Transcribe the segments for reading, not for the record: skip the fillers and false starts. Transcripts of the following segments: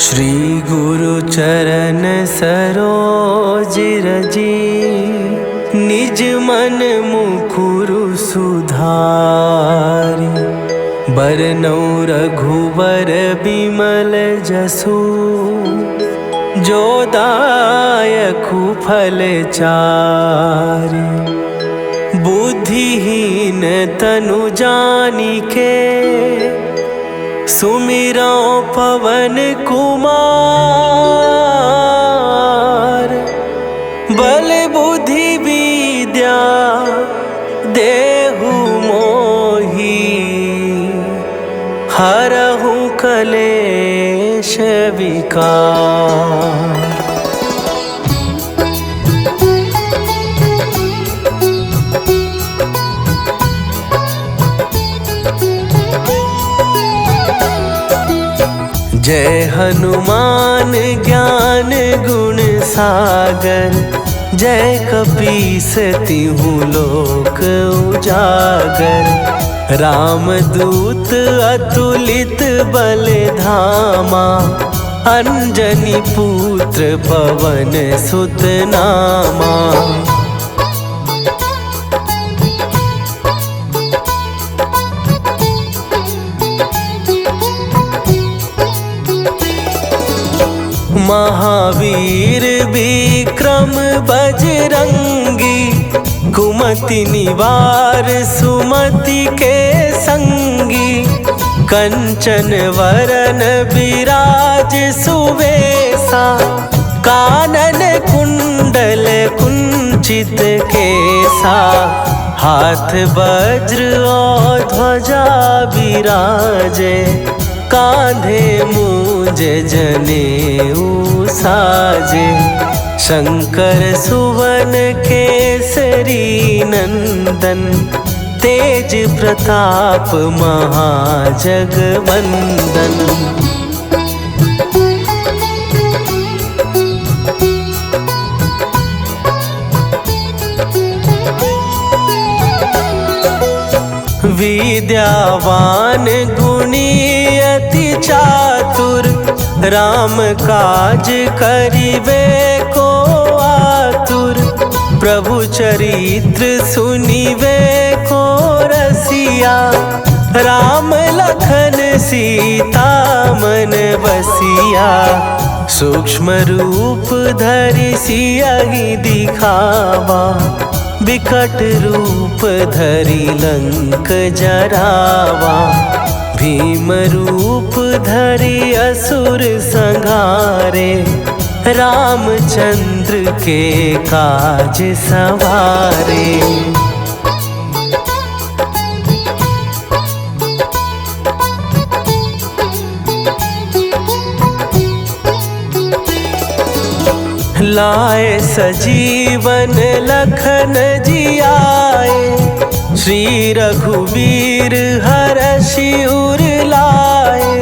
श्री गुरु चरण सरोज रजी, निज मन मुकुरु सुधारि। बरनौ रघुवर बिमल जसु, जो दायकु फल चारि। बुद्धिहीन तनु जानिके, सुमिरौ पवन कुमार। बल बुद्धि विद्या देहु मोहि, हरहु कलेश विकार। जय हनुमान ज्ञान गुण सागर, जय कपीस तिहु लोक उजागर। रामदूत अतुलित बल धामा, अंजनी पुत्र पवन सुत नामा। महावीर विक्रम बजरंगी, कुमति निवार सुमति के संगी। कंचन वरन विराज सुवेशा, कानन कुंडल कुंचित केसा। हाथ वज्र और ध्वजा विराजे, कांधे मूंज जनेऊ साजे। शंकर सुवन केसरी नंदन, तेज प्रताप महाजगवंदन। विद्यावान गुणी अति चातुर, राम काज करिबे को आतुर। प्रभु चरित्र सुनिबे को रसिया, राम लखन सीता मन बसिया। सूक्ष्म रूप धरि सियहि दिखावा, विकट रूप धरि लंक जरावा। भीम रूप धरि असुर संहारे, रामचंद्र के काज सवारे। लाए सजीवन लखन जियाए, श्री रघुवीर हरषि उर लाए।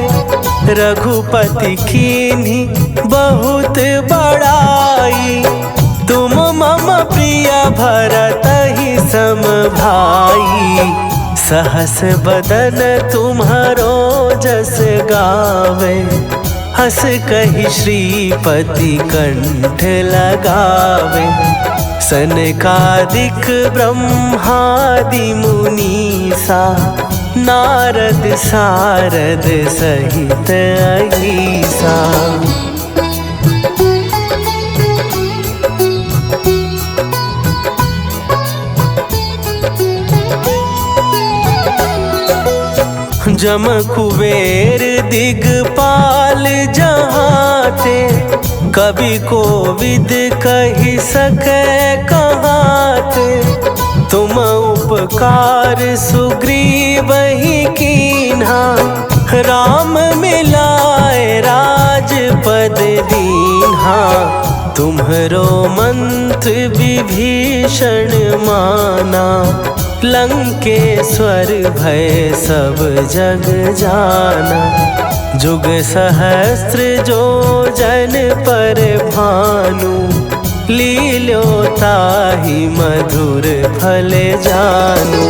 रघुपति कीन्ही बहुत बड़ाई, तुम मम प्रिय भरतहि सम भाई। सहस बदन तुम्हरो जस गावे, हस कहि श्रीपति कंठ लगावे। सनकादिक ब्रह्मादि मुनीसा, नारद सारद सहित अहीसा। जम कुबेर दिगपाल जहाते, कवि कोविद कहि सकै कहाते। तुम उपकार सुग्रीवहि कीन्हा, राम मिलाए राजपद दीन्हा। तुम्हरो मंत्र विभीषण माना, लंकेश्वर भय सब जग जाना। जुग सहस्त्र जो जन पर भानु, लील्यो ताहि मधुर फल जानू।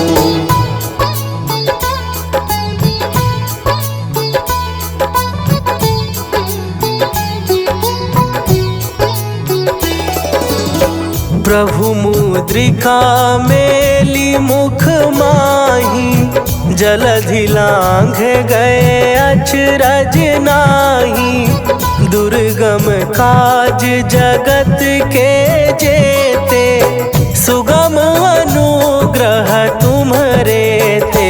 प्रभु मुद्रिका मेली मुख माही, जलधि लांघ गए अचरज नाही। दुर्गम काज जगत के जेते, सुगम अनुग्रह तुम्हरे ते।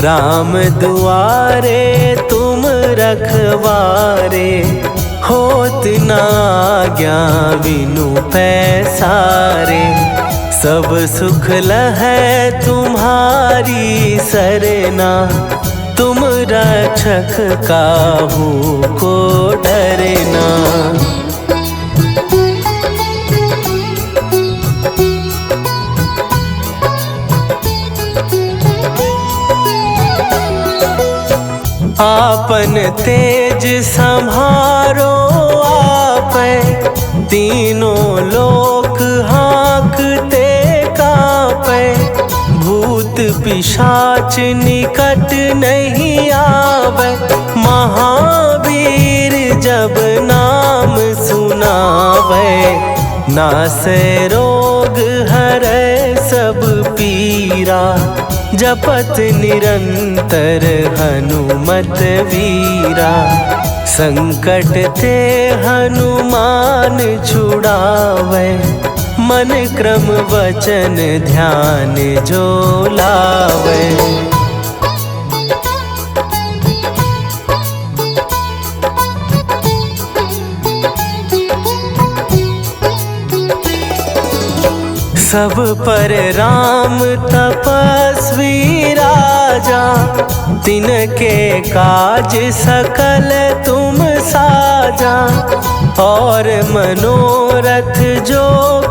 राम दुआरे तुम रखवारे, होत ना आज्ञा बिनु पैसारे। सब सुख लहै तुम्हारी सरना, तुम रक्षक काहू को डरना। आपन तेज संभारो आपै, तीनों लोक हाँकते कांपै। भूत पिशाच निकट नहीं आवे, महावीर जब नाम सुनावे। नासै रोग हरै सब पीरा, जपत निरंतर हनुमत वीरा। संकट ते हनुमान छुड़ावे, मन क्रम वचन ध्यान जो लावे। सब पर राम तपस्वी राजा, तिनके काज सकल तुम साजा। और मनोरथ जो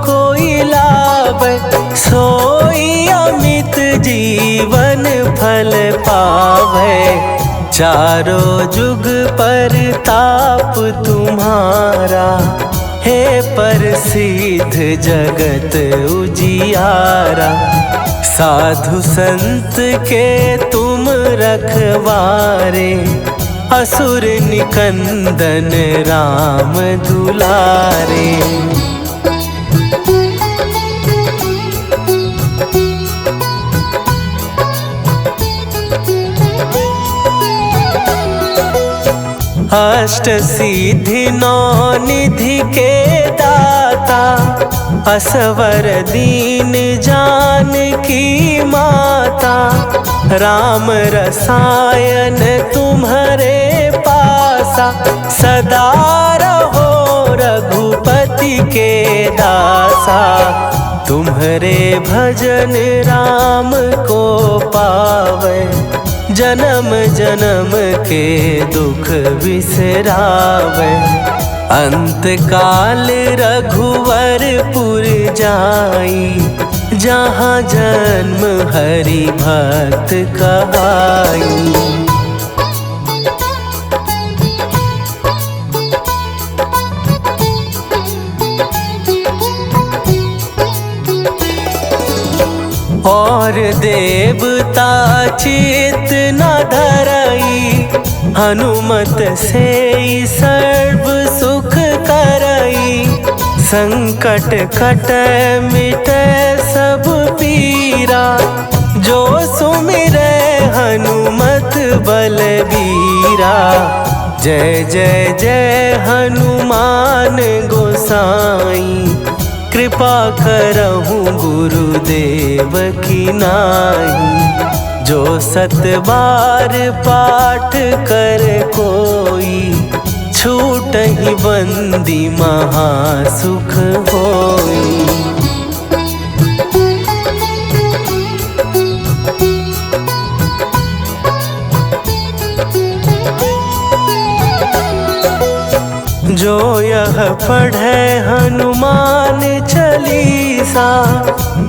कोई लावे, सोई अमित जीवन फल पावे। चारों जुग परताप तुम्हारा, हे प्रसिद्ध जगत उजियारा। साधु संत के तुम रखवारे, असुर निकंदन राम दुलारे। अष्ट सिद्धि नौ निधि के दाता, असवर दीन जानकी माता। राम रसायन तुम्हारे पासा, सदा रहो रघुपति के दासा। तुम्हारे भजन राम को पावे, जन्म जन्म के दुख बिसरावे। अंत काल रघुवरपुर जाई, जहाँ जन्म हरि भक्त कहाई। और देवता चित न धरई, हनुमत से सर्व सुख करई। संकट कटै मिटै सब पीरा, जो सुमिरै हनुमत बलबीरा। जय जय जय हनुमान गोसाई, कृपा करहूँ गुरुदेव की नाई। जो सत बार पाठ कर कोई, छूटहि बंदी महासुख होई। जो यह पढ़े हनुमान चालीसा,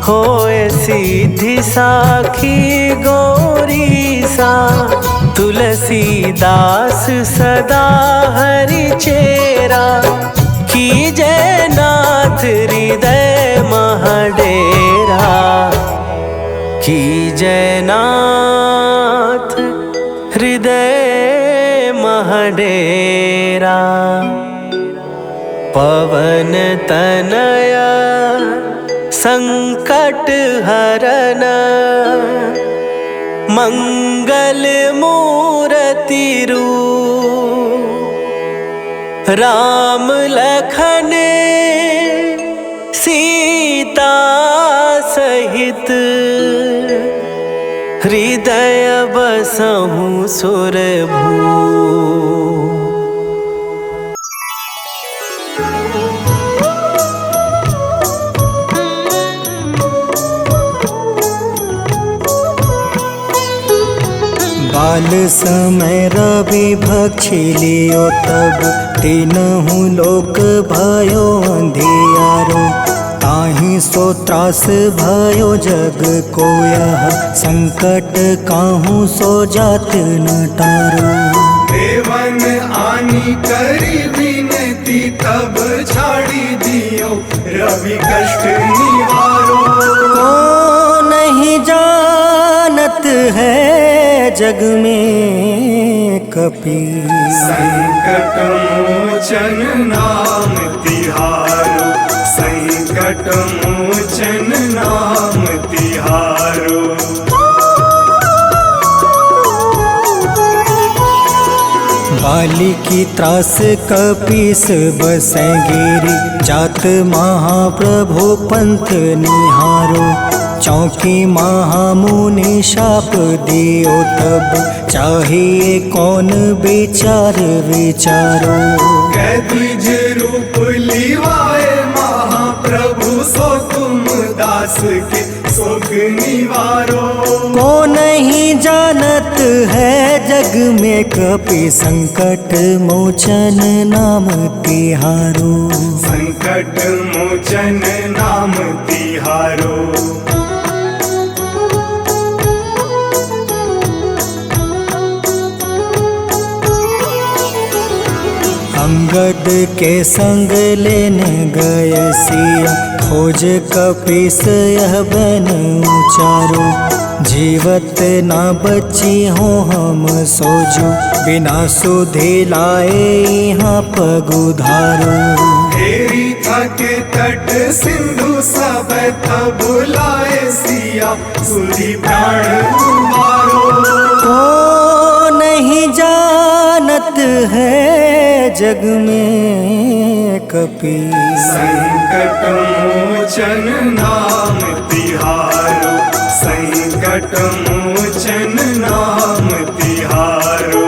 होए सीधी साखी गौरीसा। तुलसीदास सदा हरि चेरा, कीजय नाथ हृदय महडेरा। कीजय नाथ हृदय महडेरा। पवन तनया संकट हरन मंगल मूर्ति रूप राम लखन सीता सहित हृदय बसहु सुरभू। बाल समय रवि भक्षी लियो तब तीनहु लोक भयो अंधियारो। ताहि सो त्रास भयो जग को यह संकट काहू सो जात न टारो। देवन आनी करी विनती तब छाड़ी दियो रवि कष्ट निवारो। को नहीं जानत है जग में कपि संकट मोचन नाम तिहारो। संकट मोचन नाम तिहारो। बाली की त्रास कपीस बसै गिरी जात महाप्रभु पंथ निहारो। चौकी महामुनि शाप दियो तब चाहिए कौन विचार विचारो। कैद्विज रूप लिवाए महाप्रभु सो तुम दास के शोक निवारो। को नहीं जानत है जग में कपि संकट मोचन नाम तिहारो। संकट मोचन नाम तिहारो। अंगद के संग लेने गए सिया खोज कपीस यह बन उचारो। जीवत ना बची हो हम सोजो बिना सुधे लाए यहाँ पगुधारो। तेरी थके तट सिंधु सब तब बुलाए सिया सुधी प्राण तुम्हारो। को नहीं जानत है जग में कपि संकट मोचन नाम तिहारो। संकट मोचन नाम तिहारो।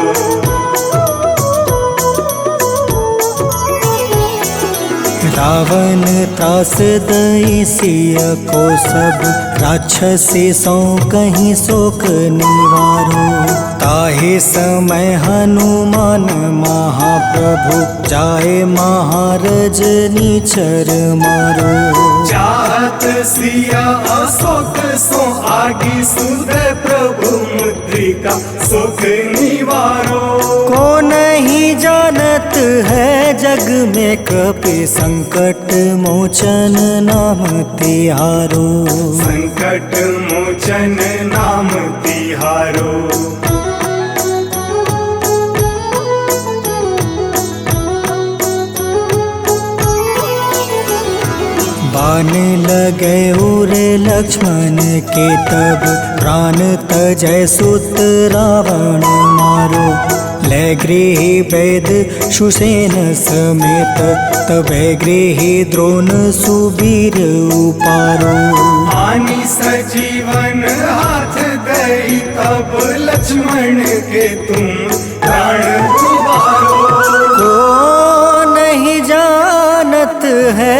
रावण त्रास दई सिया को सब राक्षसी सो कहीं शोक निवारो। ताहि समय हनुमान महाप्रभु जाए महारज नीचर मारो। चाहत सिया अशोक सो आगी सुदय प्रभु मुद्रिका सुख निवारो। को नहीं जानत है जग में कपि संकट मोचन नाम तिहारो। संकट मोचन नाम तिहारो। बाण लगे उर लक्ष्मण के तब प्राण तजय सुत रावण मारो। ले गृह वैद सुसेन समेत तबे गृह द्रोण सुबीर उपारो। आनी सजीवन हाथ दई तब लक्ष्मण के तुम प्राण उबारो। को नहीं जानत है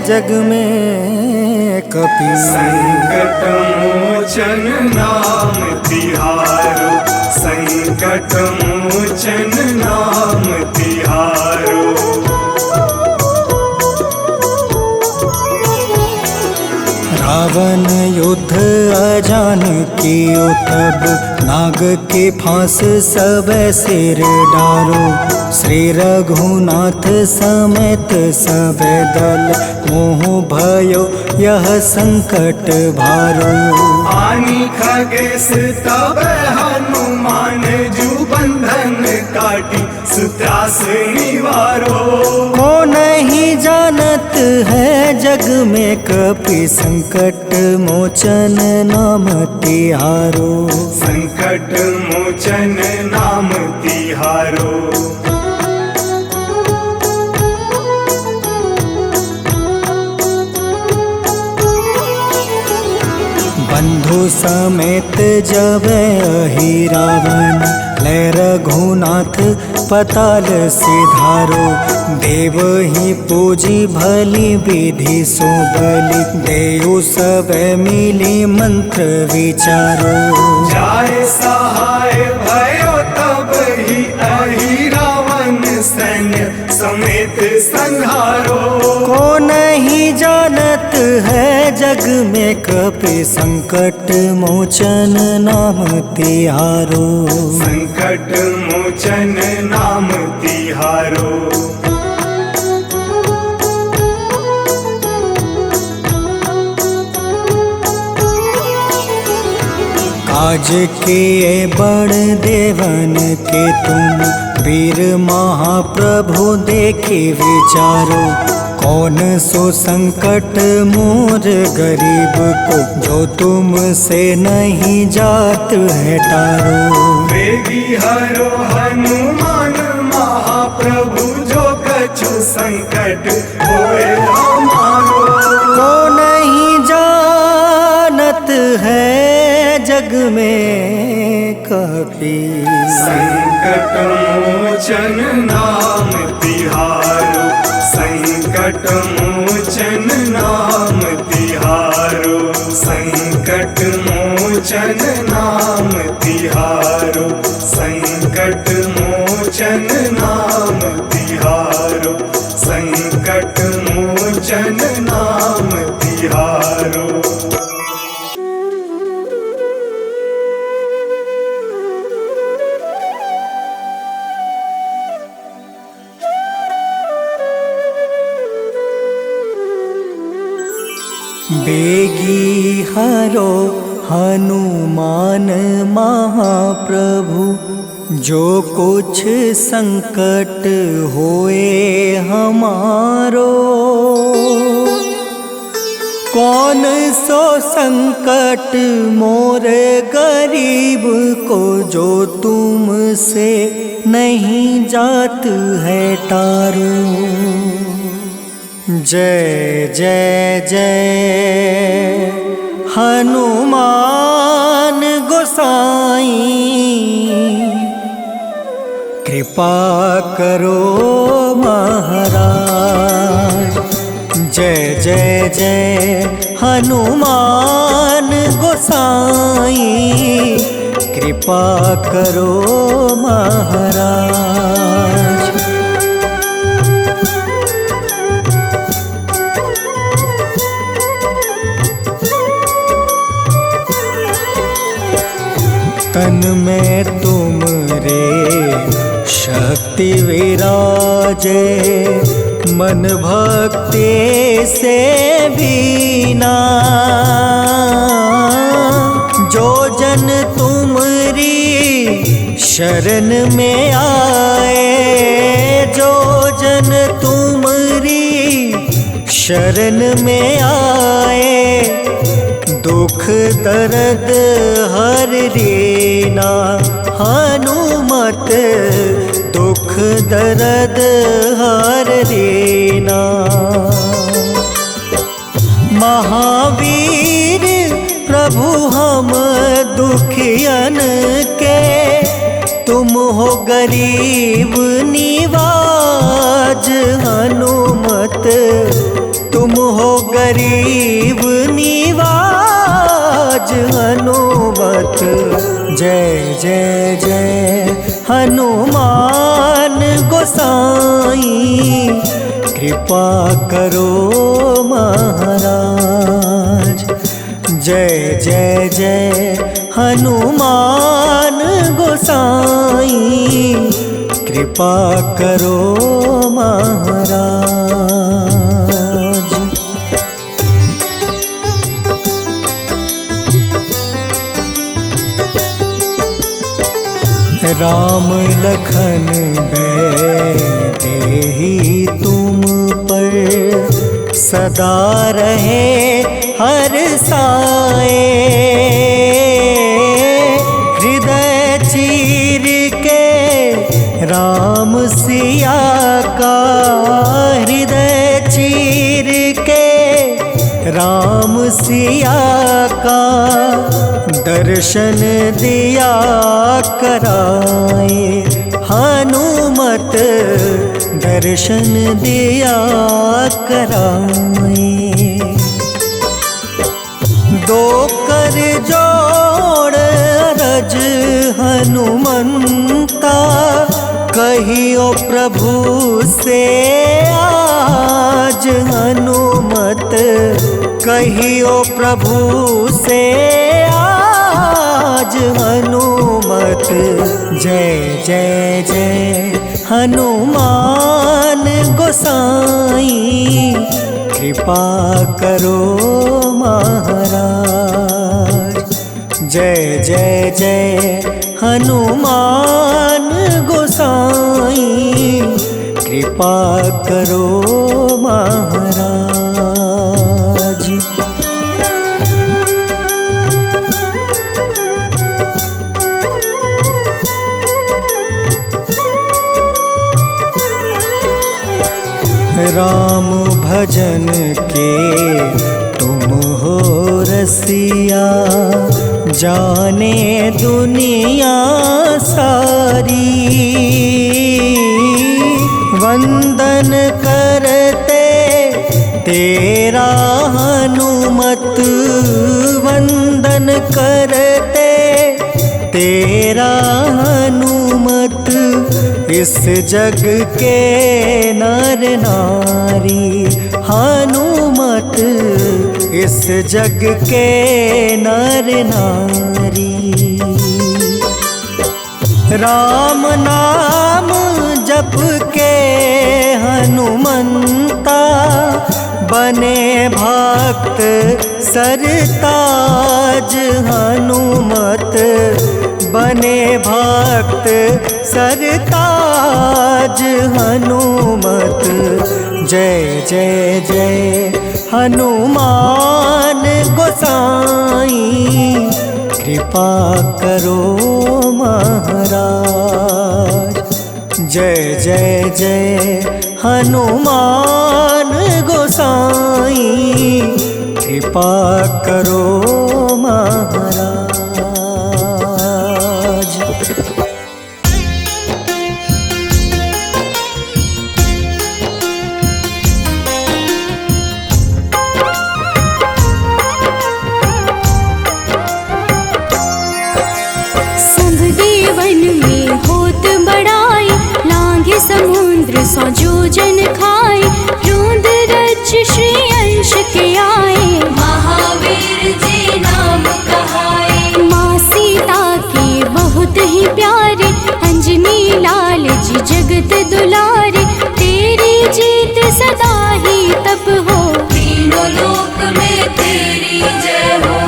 जग में कपि संकट मोचन नाम तिहारो। संकट मोचन नाम तिहारो। रावण युद्ध अजान कियो तब नाग के फांस सब सिर डारो। श्री रघुनाथ समेत सब दल मोह भयो यह संकट भारो। आनी खगेश तब हनुमान जू बंधन काटी सुत त्रास निवारो। को नहीं जानत है जग में कपि संकट मोचन नाम तिहारो। संकट मोचन नाम तिहारो। बंधु समेत जब अहि रावण ले रघुनाथ पताल सिधारो। देव ही पूजी भली विधि सो बलि देव सब मिली मंत्र विचारो। जाय सहाय भयो तब ही अहि रावण सैन्य समेत संहारो। को नहीं जानत है जग में कपि संकट मोचन नाम तिहारो। संकट मोचन नाम तिहारो। काज किए बड़ देवन के तुम वीर महाप्रभु देखी विचारो। कौन सो संकट मोर गरीब को जो तुमसे नहीं जात है टारो। वेगी हरो हनुमान महाप्रभु जो कछु संकट होए हमारो। को नहीं जानत है जग में कपि संकट मोचन नाम तिहारो। संकट मोचन नाम तिहारो। संकट मोचन नाम तिहारो। संकट मोचन नाम तिहारो। संकट मोचन नाम तिहारो। बेगी हरो हनुमान महाप्रभु जो कुछ संकट होए हमारो। कौन सो संकट मोर गरीब को जो तुमसे नहीं जात है टारो। जय जय जय हनुमान गोसाई कृपा करो महाराज। जय जय जय हनुमान गोसाई कृपा करो महाराज। तन में तुमरे शक्ति विराजे मन भक्ति से बीना। जो जन तुमरी शरण में आए जो जन तुमरी शरण में आए दुख दर्द हर रीना। हनुमत दुख दर्द हर रीना। महावीर प्रभु हम दुखियन के तुम हो गरीब निवाज। हनुमत तुम हो गरीब निवाज। हनुमत जय जय जय हनुमान गोसाई कृपा करो महाराज। जय जय जय हनुमान गोसाई कृपा करो महाराज। राम लखन देहि तुम पर सदा रहे हर साए। हृदय चीर के राम सिया का, हृदय चीर के राम सिया का दर्शन दिया कराए। हनुमत दर्शन दिया कराए। दो कर जोड़ रज हनुमंता, कहियो प्रभु से आज। हनुमत कहियो प्रभु से आज। हनुमत जय जय जय हनुमान गोसाई, कृपा करो महाराज। जय जय जय हनुमान गोसाई, कृपा करो महाराज। राम भजन के तुम हो रसिया, जाने दुनिया सारी। वंदन करते तेरा हनुमत, वंदन करते तेरा हनुमत। इस जग के नर नारी, हनुमत इस जग के नर नारी। राम नाम जप के हनुमंता, बने भक्त सरताज। हनुमत बने भक्त सरताज। हनुमत जय जय जय हनुमान गोसाई, कृपा करो महाराज। जय जय जय हनुमान गोसाई, कृपा करो महाराज। समुद्र सौ जोजन खाए, रूंद रज श्री अंश के आए। महावीर जी नाम कहाए, माँ सीता के बहुत ही प्यारे। अंजनी लाल जी जगत दुलारे, तेरी जीत सदा ही तप हो। तीनों लोक में तेरी जय हो।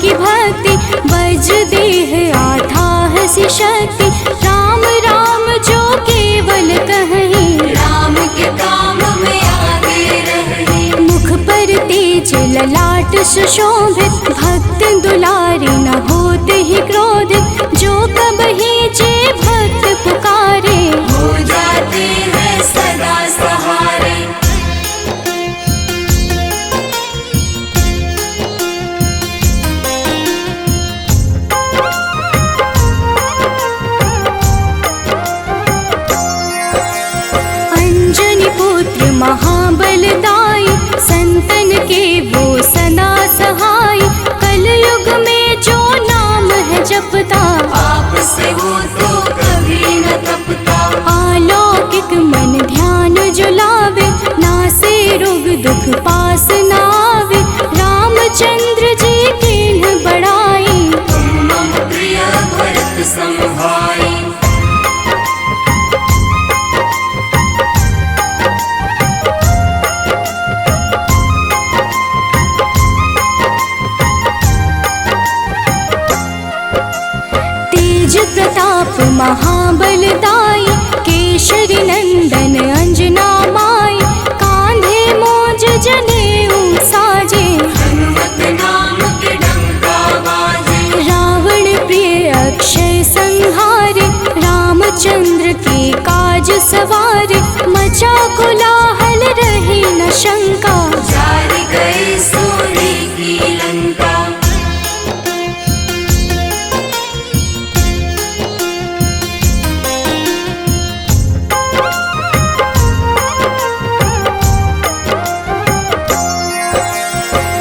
की भक्ति बज देह आधाह सी शक्ति। राम राम जो केवल कहें, राम के काम में आगे रहें। मुख पर तेज ललाट सुशोभित, भक्त दुलारे न होते ही क्रोधित। जो कबहि जे भक्त पुकारे, हो जाते हैं सदा सहारे। महाबलदाई, संतन के वो सदा सहाय। कलयुग में जो नाम है जपता, पाप से वो तो कभी न तपता। अलौकिक मन ध्यान जो लावे, नासे रोग दुख पास न आवे। रामचंद्र जी के बढ़ाई, तुम मम प्रिय भरत सम भाई। महाबलदाई, केशरी नंदन अंजना माई, कांधे मोज जनेऊ साजे, हनुमत नाम के डंका बाजे। रावण प्रिय अक्षय संहारे, रामचंद्र के काज सवारे, मचा कोलाहल रही न शंका, जारी गए सोने की लंका।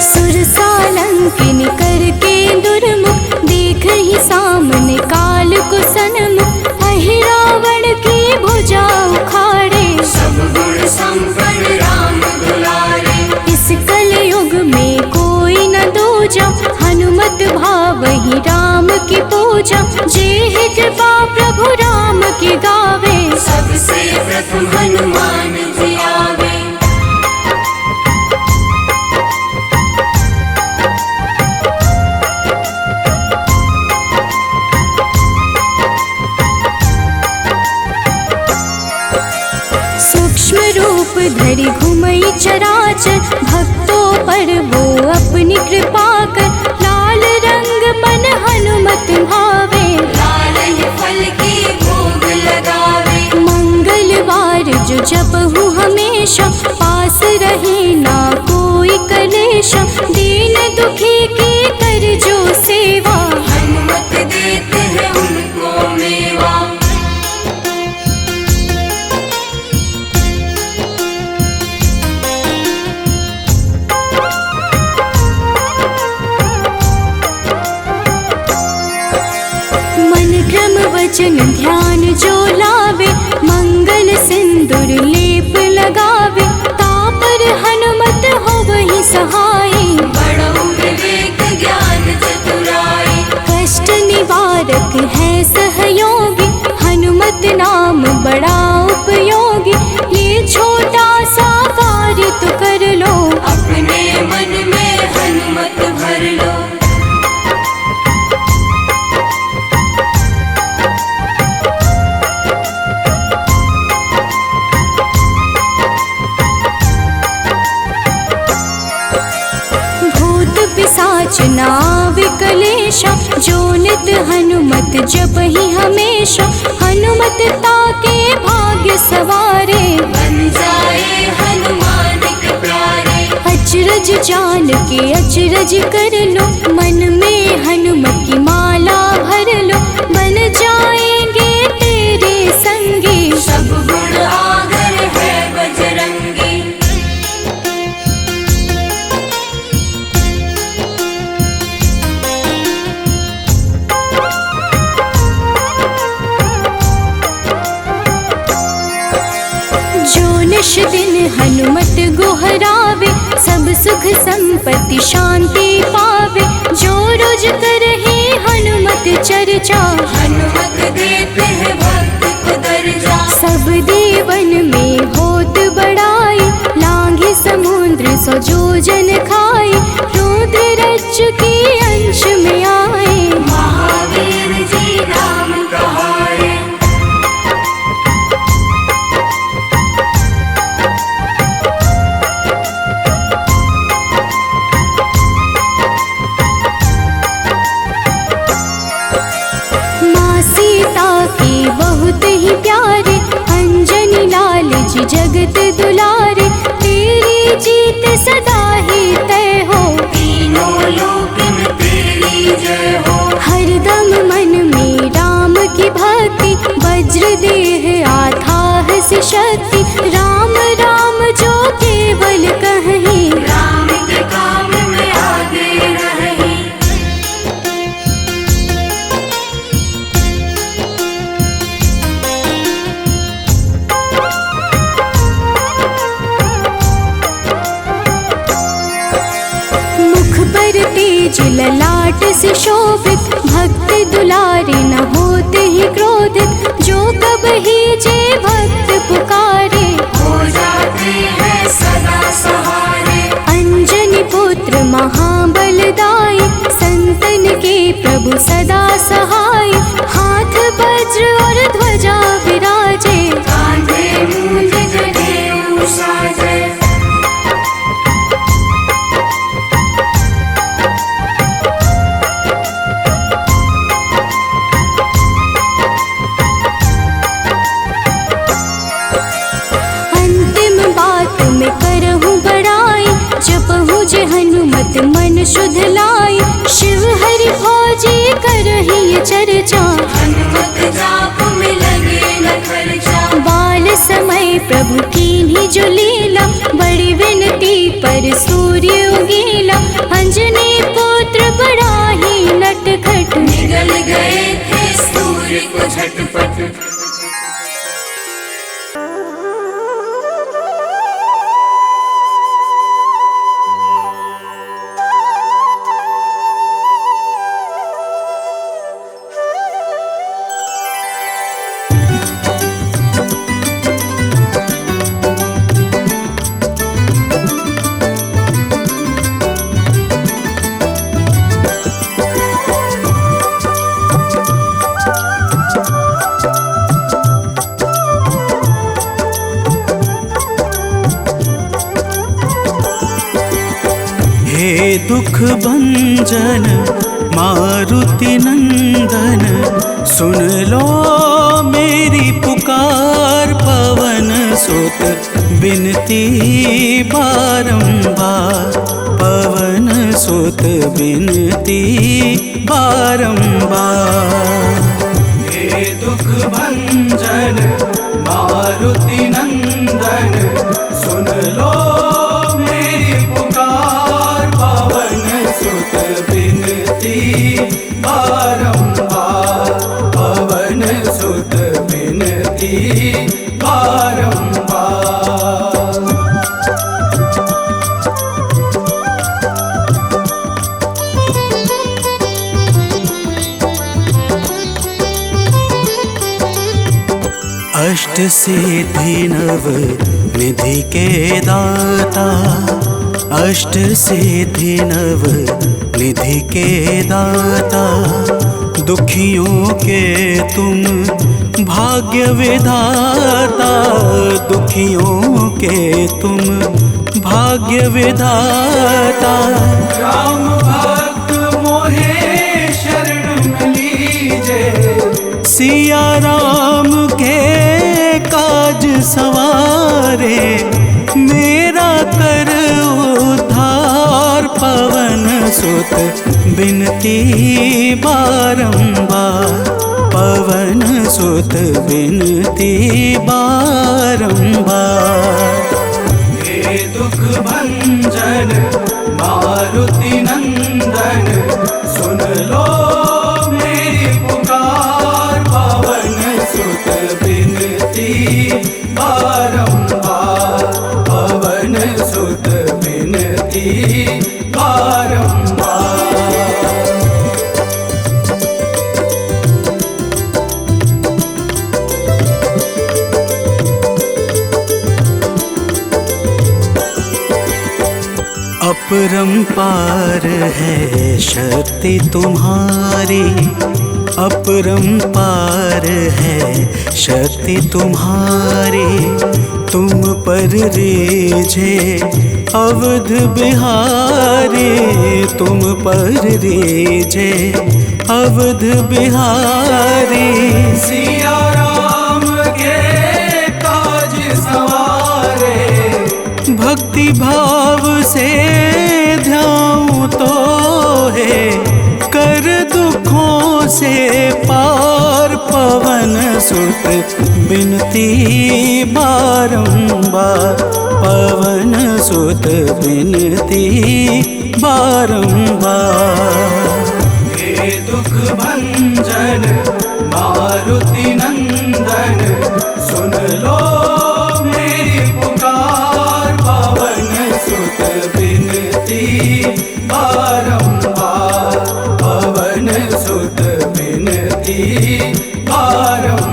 सुरसालंकिन करके दुर्मुख, देख ही सामने काल को सन्मुख, अहि रावण की भुजा उखाड़े, सब गुण संपन्न राम दुलारे। इस कलयुग में कोई न दूजा, हनुमत भावहि राम की पूजा, जेहि कृपा प्रभु राम की गावे, सबसे प्रथम हनुमान जी आवे। सूक्ष्म रूप धरि घुमई चराचर, भक्तों पर वो अपनी कृपा कर, लाल रंग मन हनुमत भावे, लाल ही फल की भोग लगावे। मंगलवार जो जपहु हमेशा, पास रहे ना कोई कलेश, दीन दुखी की कर जो सेवा, हनुमत देते हैं उनको मेवा। मन क्रम वचन ध्यान जो लावे, मंगल सिंदूर लेप लगावे, तापर हनुमत हो वही सहाय, बड़ो विवेक ज्ञान चतुराई। कष्ट निवारक है सहयोगी, हनुमत नाम बड़ा उपयोगी, ये छोटा सा कार्य तो कर लो, अपने मन में हनुमत भर लो। भूत पिशाच नावि कलेशा, जो नित हनुमत जपहि हमेशा, हनुमत ताके भाग्य सवारे, बन जाए हनुमान के प्यारे। अचरज जान के अचरज कर लो, मन में हनुमत की माला भर लो, बन जाएंगे तेरे संगी, सब गुण आगर है बजरंगी। जो निश दिन हनुमत गोहरावे, सब सुख संपत्ति शांति पावे, जो रोज करहे हनुमत चर्चा, हनुमत देते हैं भक्त को दर्जा। सब देवन में होत बड़ाई, लांघे समुद्र सो जोजन खाई, रुद्र रज की अंश में आए, महावीर जी नाम कहाए। माँ सीता के बहुत ही प्यारे, अंजनी लाल जी जगत दुलारे, तेरी जीत सदा ही तय हो, तीनों लोक में तेरी जय हो। हरदम मन में राम की भक्ति, वज्र देह आधार से शक्ति, राम राम जो केवल कहीं, राम के काम में आगे रही। मुख पर तेज ललाट से शोभित, भक्त दुलारे न होते ही क्रोधित, जो कब ही जे भक्त पुकारे, हो जाते हैं सदा सहारे। अंजनी पुत्र महाबलदाई, संतन के प्रभु सदा सहाय, हाथ वज्र और मन शुद्ध लाई। शिव हरि भोजे करहि ये चर्चा, हनुमत जाप में लगे न खर्चा। बाल समय प्रभु कीन्ही जो लीला, बड़ी विनती पर सूर्य उगेला। अंजनी पुत्र बड़ा ही नटखट, निगल गए थे सूर्य को झटपट। हे दुख भंजन मारुति नंदन, सुन लो मेरी पुकार। पवन सुत बिनती बारंबार, पवन सुत बिनती बारंबार। हे दुख भंजन मारुति नंदन, सुन लो मेरी पुकार। पवन सुत बिनती बारंबार, पवन सुत बिनती बारंबार। अष्ट सिद्धि नव निधि के दाता, अष्ट सिद्धि नव निधि के दाता। दुखियों के तुम भाग्य विधाता, दुखियों के तुम भाग्य विधाता। राम भक्त मोहे शरण लीजे, सिया राम के काज सवारे। मेरा कर उद्धार, पवन सुत बिनती बारंबार, पवन सुत बिनती बारंबार। हे दुख भंजन मारुति नंदन, सुन लो मेरी पुकार। पवन सुत बिनती बारंबार, पवन सुत बिनती बारंबार। अपरंपार है शक्ति तुम्हारी, अपरंपार है शक्ति तुम्हारी। तुम पर रीझे अवध बिहारी, तुम पर रीझे अवध बिहारी। सिया राम के काज सवारे, भक्ति भाव से ध्याऊं तो है कर दुखों से पार। पवन सुत बिनती बारंबार, पवन सुत बिनती बारंबार। हे दुख भंजन मारुति नंदन, सुन लो मेरी पुकार। पवन सुत बिनती बारंबार, पवन सुत बिनती बारंबार।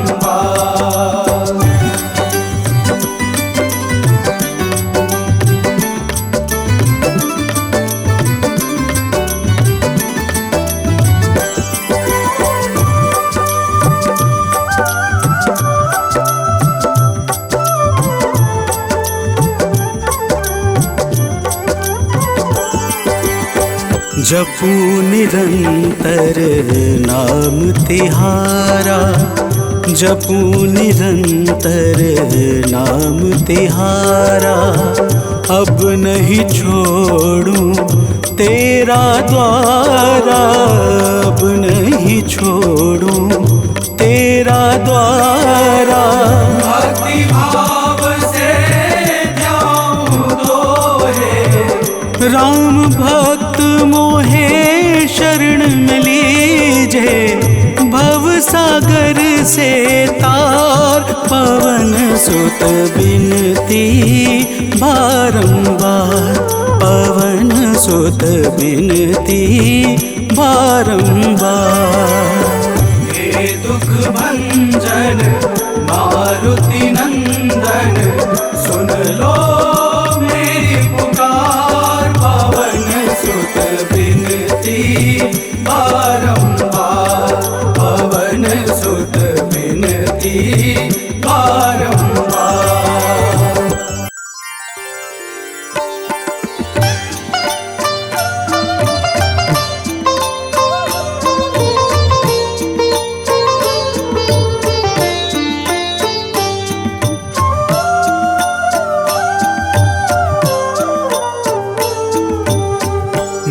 जपू निरंतर नाम तिहारा, जपू निरंतर नाम तिहारा। अब नहीं छोड़ूं तेरा द्वारा अब नहीं छोड़ूं, तेरा द्वारा भक्ति भाव से जाऊं दोहे। राम भक्त मोहे शरण में लीजे, भव सागर से तार। पवन सुत बिनती बारंबार, पवन सुत बिनती बारंबार। हे दुख भंजन मारुति नंदन, सुन लो मेरी पुकार। पवन सुत बिनती बारंबार, पवन सुत बिनती बारंबार।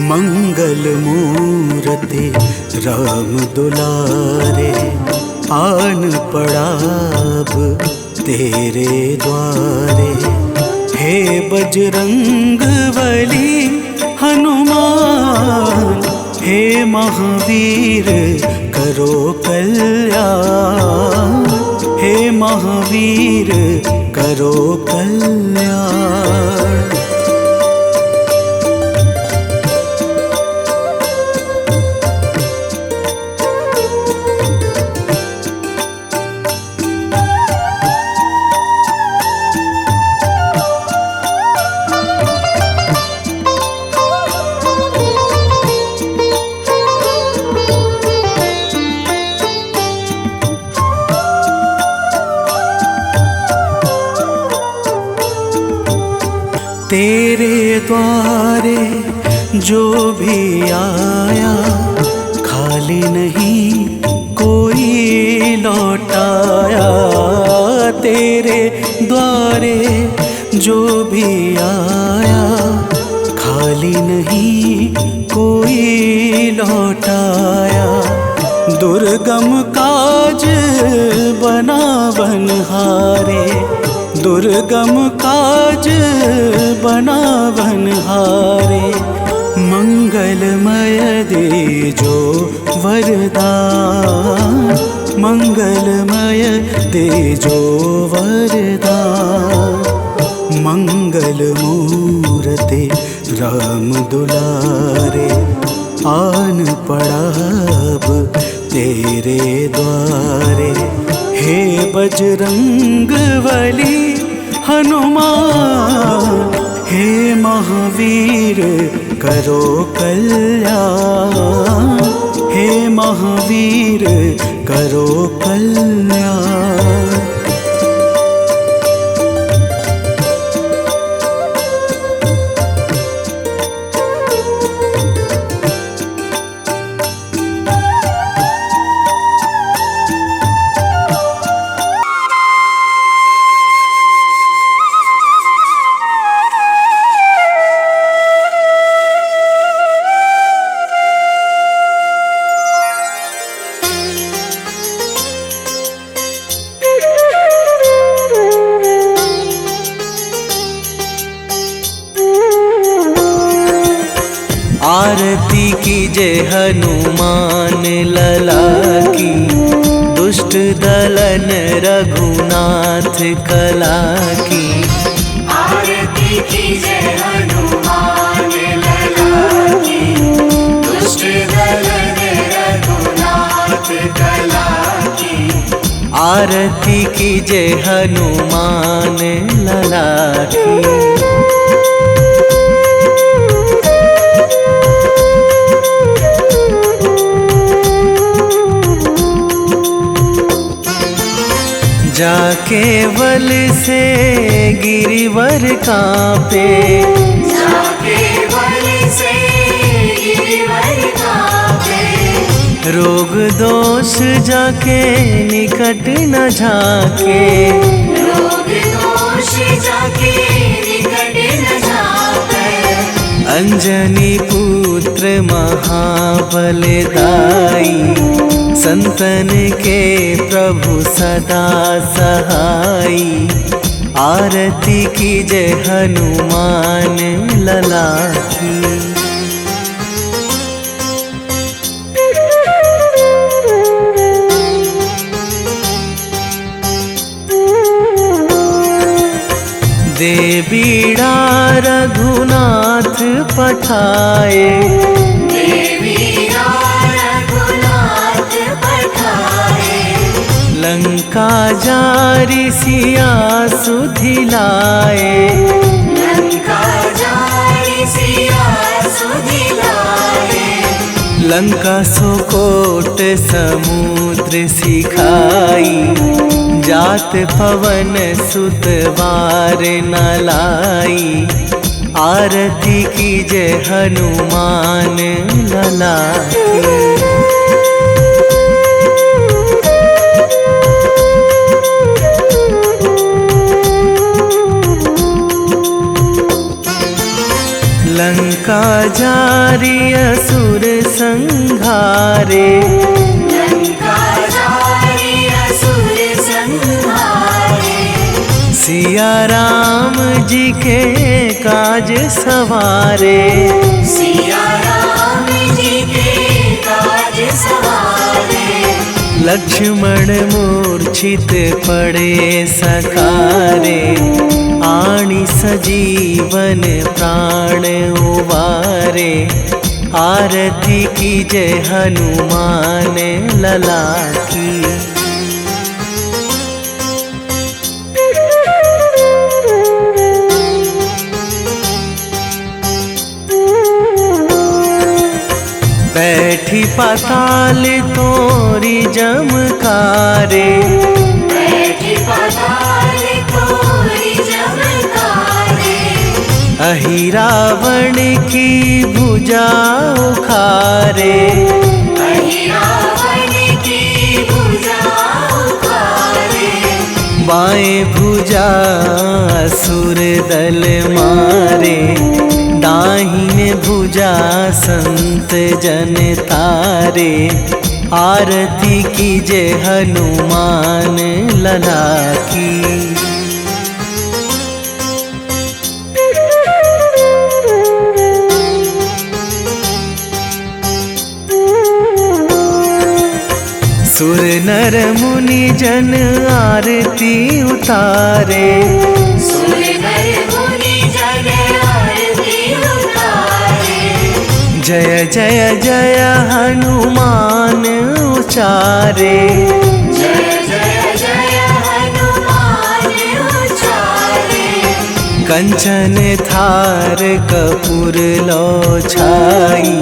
मंगल मूर्ति राम दुलारे, आन पड़ा अब तेरे द्वारे। हे बजरंग बली हनुमान, हे महावीर करो कल्याण, हे महावीर करो कल्याण। तेरे द्वारे जो भी आया, खाली नहीं कोई लौटाया। तेरे द्वारे जो भी आया, खाली नहीं कोई लौटाया। दुर्गम काज बना बनहारे, दुर्गम काज बना बनहारे। मंगलमय दे जो वरदान, मंगलमय दे जो वरदान। मंगल मूर्ति राम दुलारे, आन पड़ा अब तेरे द्वारे। हे बजरंग बली हनुमान, हे महावीर करो कल्याण, हे महावीर करो कल्याण। आरती कीजे हनुमान लला की, दुष्ट दलन रघुनाथ कला की। आरती कीजे हनुमान लला की, दुष्ट दलन रघुनाथ कला की। आरती कीजे हनुमान लला की। जाके बल से गिरिवर कांपे, जाके बल से गिरिवर कांपे। रोग दोष जाके निकट न झाके, रोग दोष जाके निकट न झाके। अंजनी पुत्र महाबलदाई, संतन के प्रभु सदा सहाई। आरती कीजय हनुमान लला की। दे बीड़ा रघुनाथ पठाए, लंका जारी सिया सुधिलाए। लंका सुकोट समुद्र सिखाई, जात पवन सुत वार न लाई। आरती कीजय हनुमान लला की। लंका जारी असुर संहारे, सिया राम जी के काज सवारे। लक्ष्मण मूर्छित पड़े सकारे, आणी सजीवन प्राण उबारे। आरती कीजय हनुमान लला की। बैठी पाताल तोरी जमकारे, अहि रावण की भुजा उखारे। बाएं भुजा असुर दल मारे, दाहिने भुजा संत जन तारे। आरती कीजय हनुमान लला की। सुर नर मुनि जन आरती उतारे, जय जय जय हनुमान उचारे। कंचन थार कपूर लो छाई,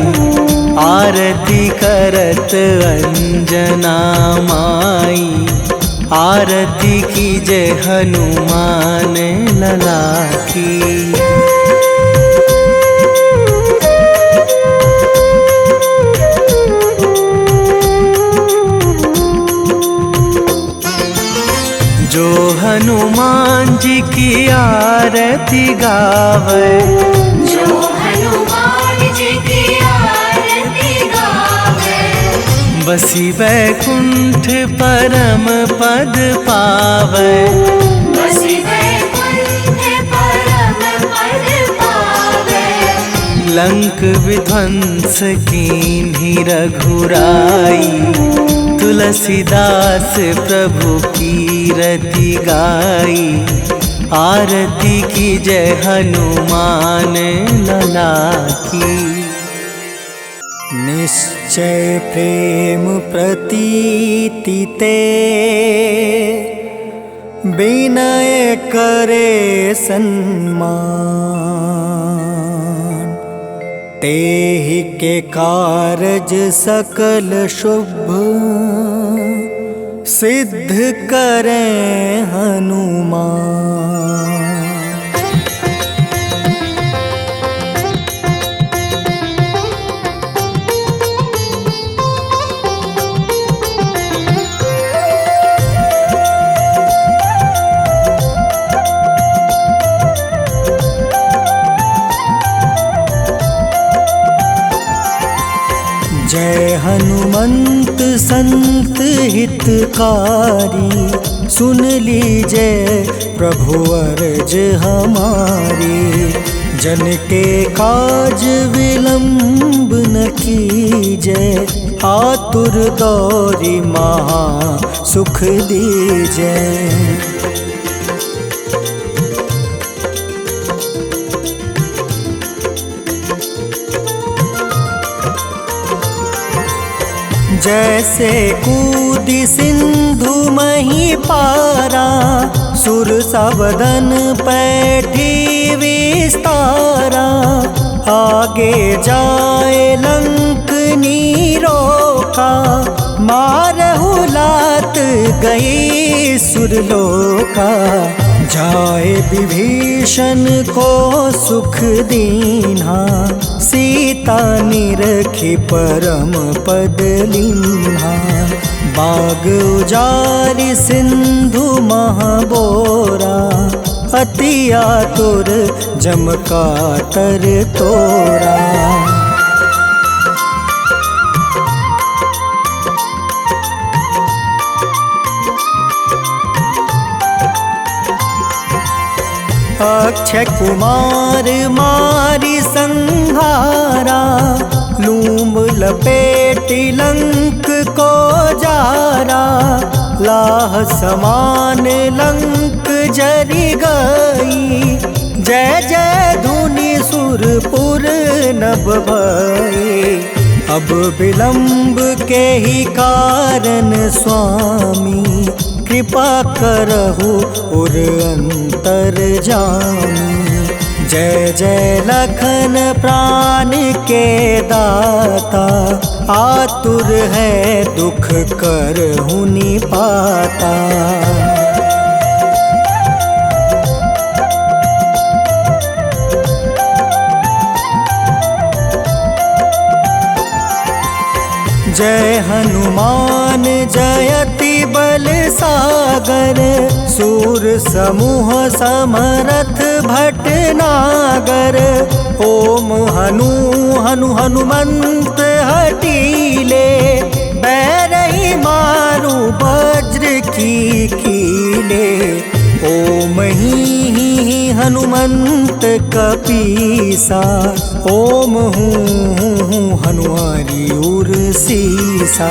आरती करत अंजना माई। आरती कीजय हनुमान लला की। जो हनुमान जी की आरती गावे, बसी वैकुंठ परम पद पावे। लंक विध्वंस कीन्ही रघुराई, तुलसीदास प्रभु की रति गाई। आरती कीजय हनुमान लला की। निश्चय प्रेम प्रतीति ते, विनय करे सन्मान। तेहि के कारज सकल शुभ, सिद्ध करें हनुमान। हनुमंत संत हितकारी, सुन लीजिए प्रभु अर्ज हमारी। जन के काज विलंब न कीजिए, आतुर दौरी महा सुख दीजिए। जैसे कूदी सिंधु मही पारा, सुरसा बदन पैठी विस्तारा। आगे जाए लंक नीरोका, मारहु लात गई सुरलोका। जाए विभीषण को सुख दीन्हा, सीता निरखी परम पद लीन्हा। बाग उजारि सिंधु महाबोरा, अति आतुर जम कातर तोरा। अक्षय कुमार मारी संहारा, लूम लपेटी लंक को जारा। लाह समान लंक जरि गई, जय जय धुनि सुरपुर नभ भई। अब विलंब के ही कारण स्वामी, कृपा करहु उर अंतर जामी। जय जय लखन प्राण के दाता, आतुर है दुख करहु निपाता। जय हनुमान जयति बल सागर, सूर समूह समरथ भटनागर। ओम हनु हनु हनुमंत हटीले, बैरही मारू वज्र की कीले। ओम ही हनुमंत कपीसा, ओम हूँ हनुमारी उर सीसा।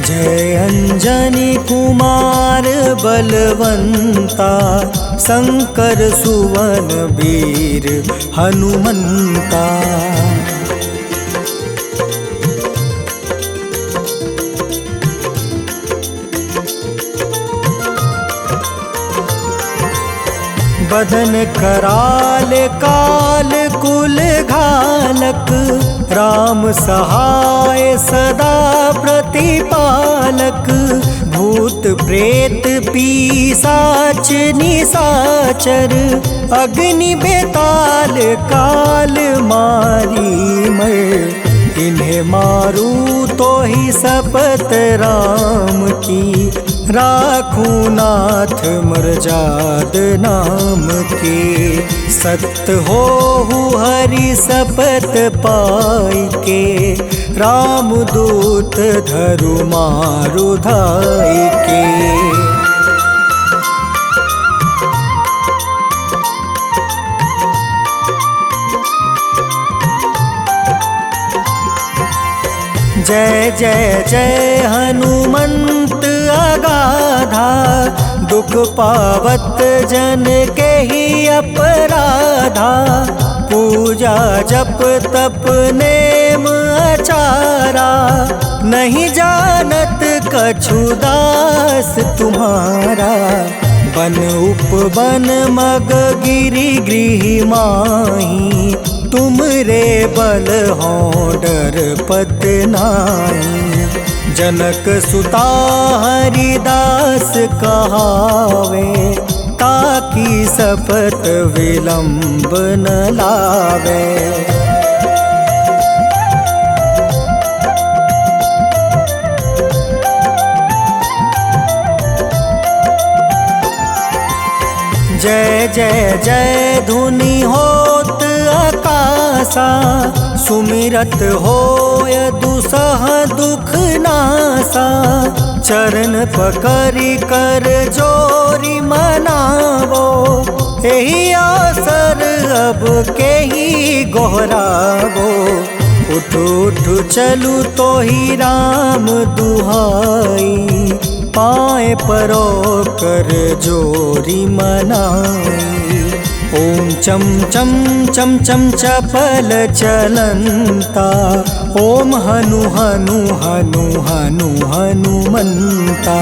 जय अंजनी कुमार बलवंता, शंकर सुवन वीर हनुमंता। बदन कराल काल कुल घालक, राम सहाय सदा प्रतिपालक। भूत प्रेत पिशाच निशाचर, अग्नि बेताल काल मारी मर। इन्हें मारू तो ही शपथ राम की, राखूं नाथ मर्याद नाम के। सत्य हो हरि शपथ पाई के, राम दूत धरु मारु धाई के। जय जय जय हनुमंत अगाधा, दुख पावत जन के ही अपराधा। पूजा जप तप नेम आचारा, नहीं जानत कछु दास तुम्हारा। बन उपवन मग गिरि गृह माही, तुम रे बल हो डर पत नाई। जनक सुता हरिदास कहावे, ताकि शपथ विलंब न लावे। जय जय जय धुनि होत आकाशा, सुमिरत होय दुसह दुख नासा, चरण पकड़ी कर जोरी मनावो। एही अवसर अब के ही गोहरावो। उठ उठ चलू तो ही राम दुहाई, पाए परो कर जोरी मनाई। ओम चम चम चम चम चपल चलंता, ओम हनु हनु हनु हनु हनुमंता।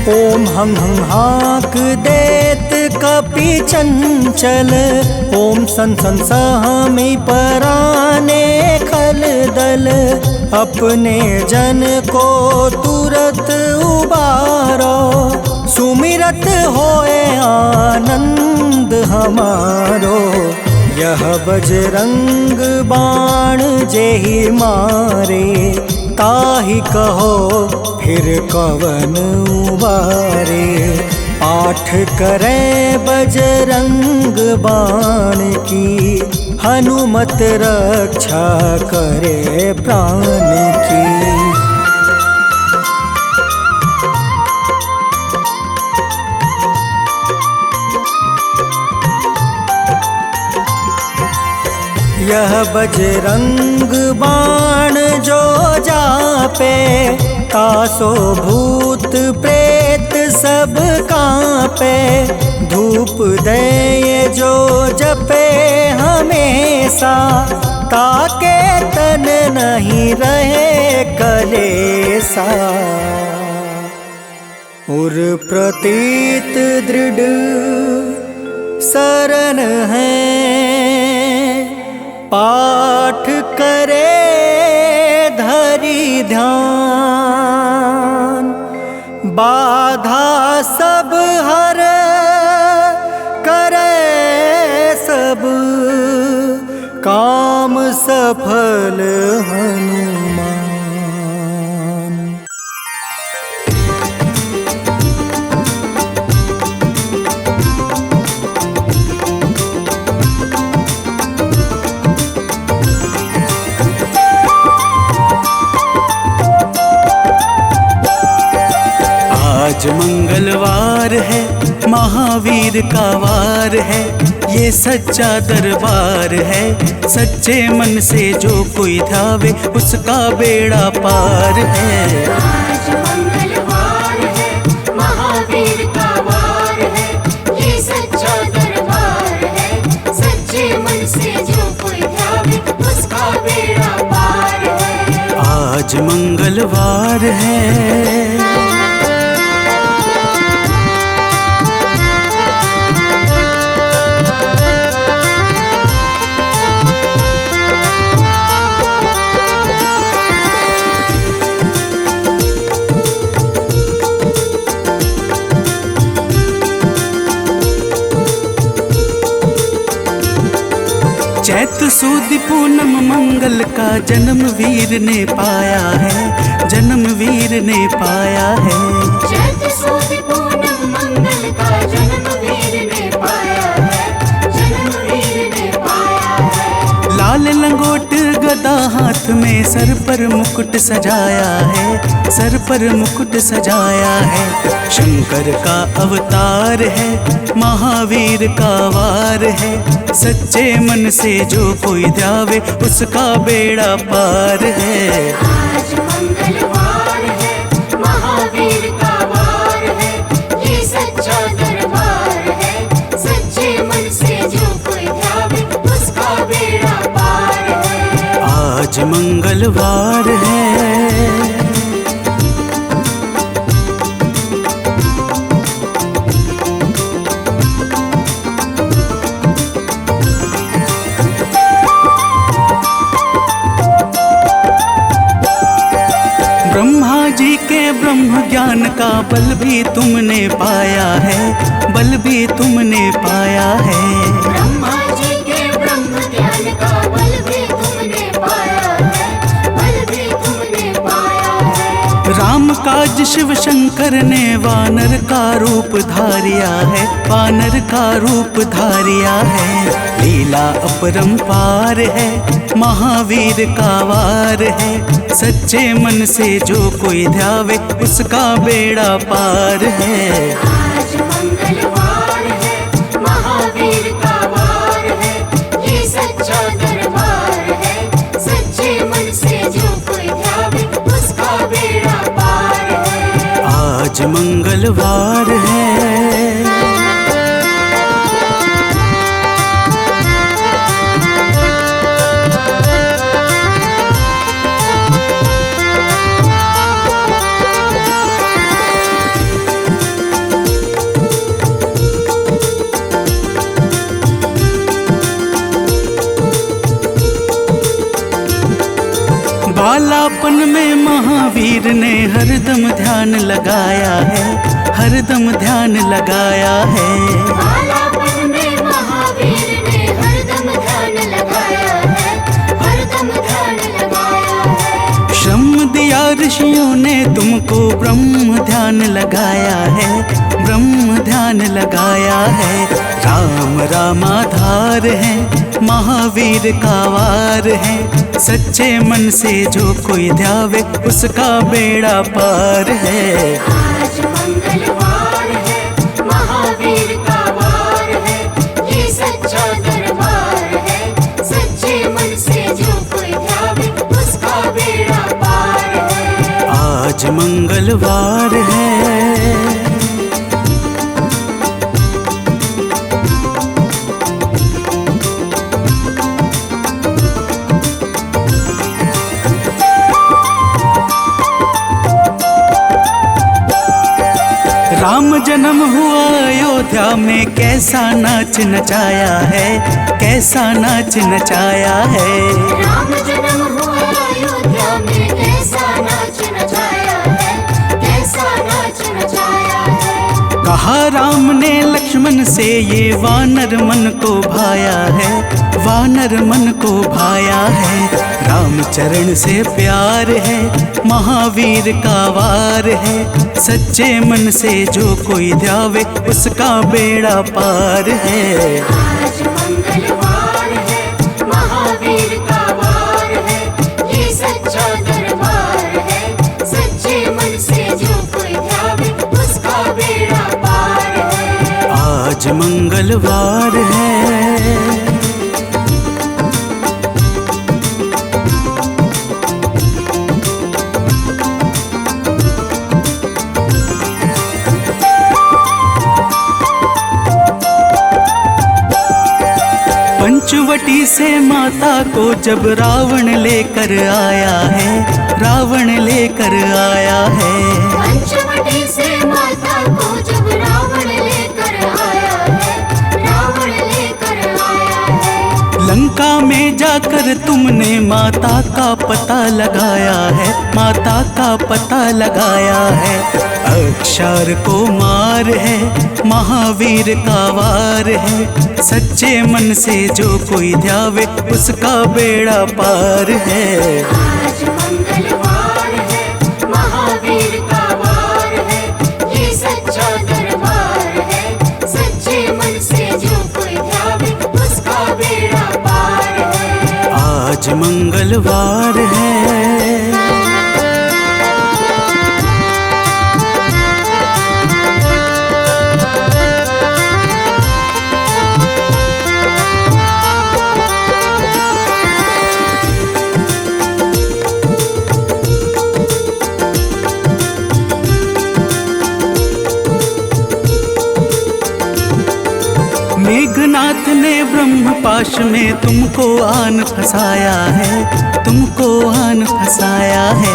ओम हं हं हाक देत कपि चंचल, ओम सन सन सहमी पराने खल दल। अपने जन को तुरत उबारो, सुमिरत होए आनंद हमारो। यह बजरंग बाण जेहि मारे, ताहि कहो फिर कवन उबारे। पाठ करे बजरंग बाण की, हनुमत रक्षा करे प्राण की। यह बजरंग बाण जो जापे, तासो भूत प्रेत सब कांपे। धूप दे जो जपे हमेशा, ताके तन नहीं रहे कलेसा। उर प्रतीत दृढ़ शरण है, पाठ करे धरि ध्यान। बाधा सब हर करे सब, काम सफल हनुमान। आज मंगलवार है, महावीर का वार है। ये सच्चा दरबार है, सच्चे मन से जो कोई ध्यावे उसका बेड़ा पार है। आज मंगलवार है, महावीर का वार है। ये सच्चा दरबार है, सच्चे मन से जो कोई ध्यावे उसका बेड़ा पार है। आज मंगलवार है। चैत सुद पूनम मंगल का जन्म वीर ने पाया है, जन्म वीर ने पाया है। चैत सुद पूनम मंगल का जन्म वीर ने पाया है, जन्म वीर ने पाया है। लाल लंगोट गदा हाथ में, सर पर मुकुट सजाया है, सर पर मुकुट सजाया है। शंकर का अवतार है, महावीर का वार है। सच्चे मन से जो कोई ध्यावे उसका बेड़ा पार है। आज मंगलवार है, महावीर का वार है। ये सच्चा दरबार है, सच्चे मन से जो कोई ध्यावे उसका बेड़ा पार है। आज मंगलवार है। ब्रह्मा जी के ब्रह्म ज्ञान का बल भी तुमने पाया है, बल भी तुमने पाया है। ब्रह्मा जी के ब्रह्म ज्ञान का बल भी तुमने पाया है, बल भी तुमने पाया है। राम काज शिव शंकर ने वानर का रूप धारिया है, वानर का रूप धारिया है। लीला अपरंपार है, महावीर का वार है। सच्चे मन से जो कोई ध्यावे उसका बेड़ा पार है। आज मंगलवार है, महावीर का वार है, ये सच्चा दरबार है। सच्चे मन से जो कोई ध्यावे उसका बेड़ा पार है। आज मंगलवार है। बालापन में महावीर ने हरदम ध्यान लगाया है, हरदम ध्यान लगाया है। बालापन में महावीर ने हरदम ध्यान लगाया है, हरदम ध्यान लगाया है। श्रम दिया ऋषियों ने तुमको, ब्रह्म ध्यान लगाया है, ब्रह्म ध्यान लगाया है। राम रामाधार है, महावीर का वार है। सच्चे मन से जो कोई ध्यावे उसका बेड़ा पार है। आज मंगलवार है, महावीर का वार है, ये सच्चा दरबार है। सच्चे मन से जो कोई ध्यावे उसका बेड़ा पार है। आज मंगलवार है। राम जन्म हुआ अयोध्या में, कैसा नाच नचाया है, कैसा नाच नचाया है। राम जन्म हुआ अयोध्या में, कैसा नाच नचाया है, कैसा नाच नचाया है। कहा राम ने लक्ष्मण से, ये वानर मन को भाया है, वानर मन को भाया है। राम चरण से प्यार है, महावीर का वार है। सच्चे मन से जो कोई ध्यावे उसका बेड़ा पार है। आज मंगलवार है, महावीर का वार है, ये सच्चा दरबार है। सच्चे मन से जो कोई ध्यावे उसका बेड़ा पार है। आज मंगलवार है। पंचवटी से माता को जब रावण लेकर आया है, रावण लेकर आया है। पंचवटी से माता को जब रावण लेकर आया है, रावण लेकर आया है। लंका में जाकर तुमने माता का पता लगाया है, माता का पता लगाया है। अक्षर को मार है, महावीर का वार है। सच्चे मन से जो कोई ध्यावे उसका बेड़ा पार है। आज मंगलवार है, महावीर का वार है, ये सच्चा दरबार है। सच्चे मन से जो कोई ध्यावे उसका बेड़ा पार है। आज मंगलवार है। मेघनाथ ने ब्रह्म पाश में तुमको आन फंसाया है, तुमको आन फंसाया है।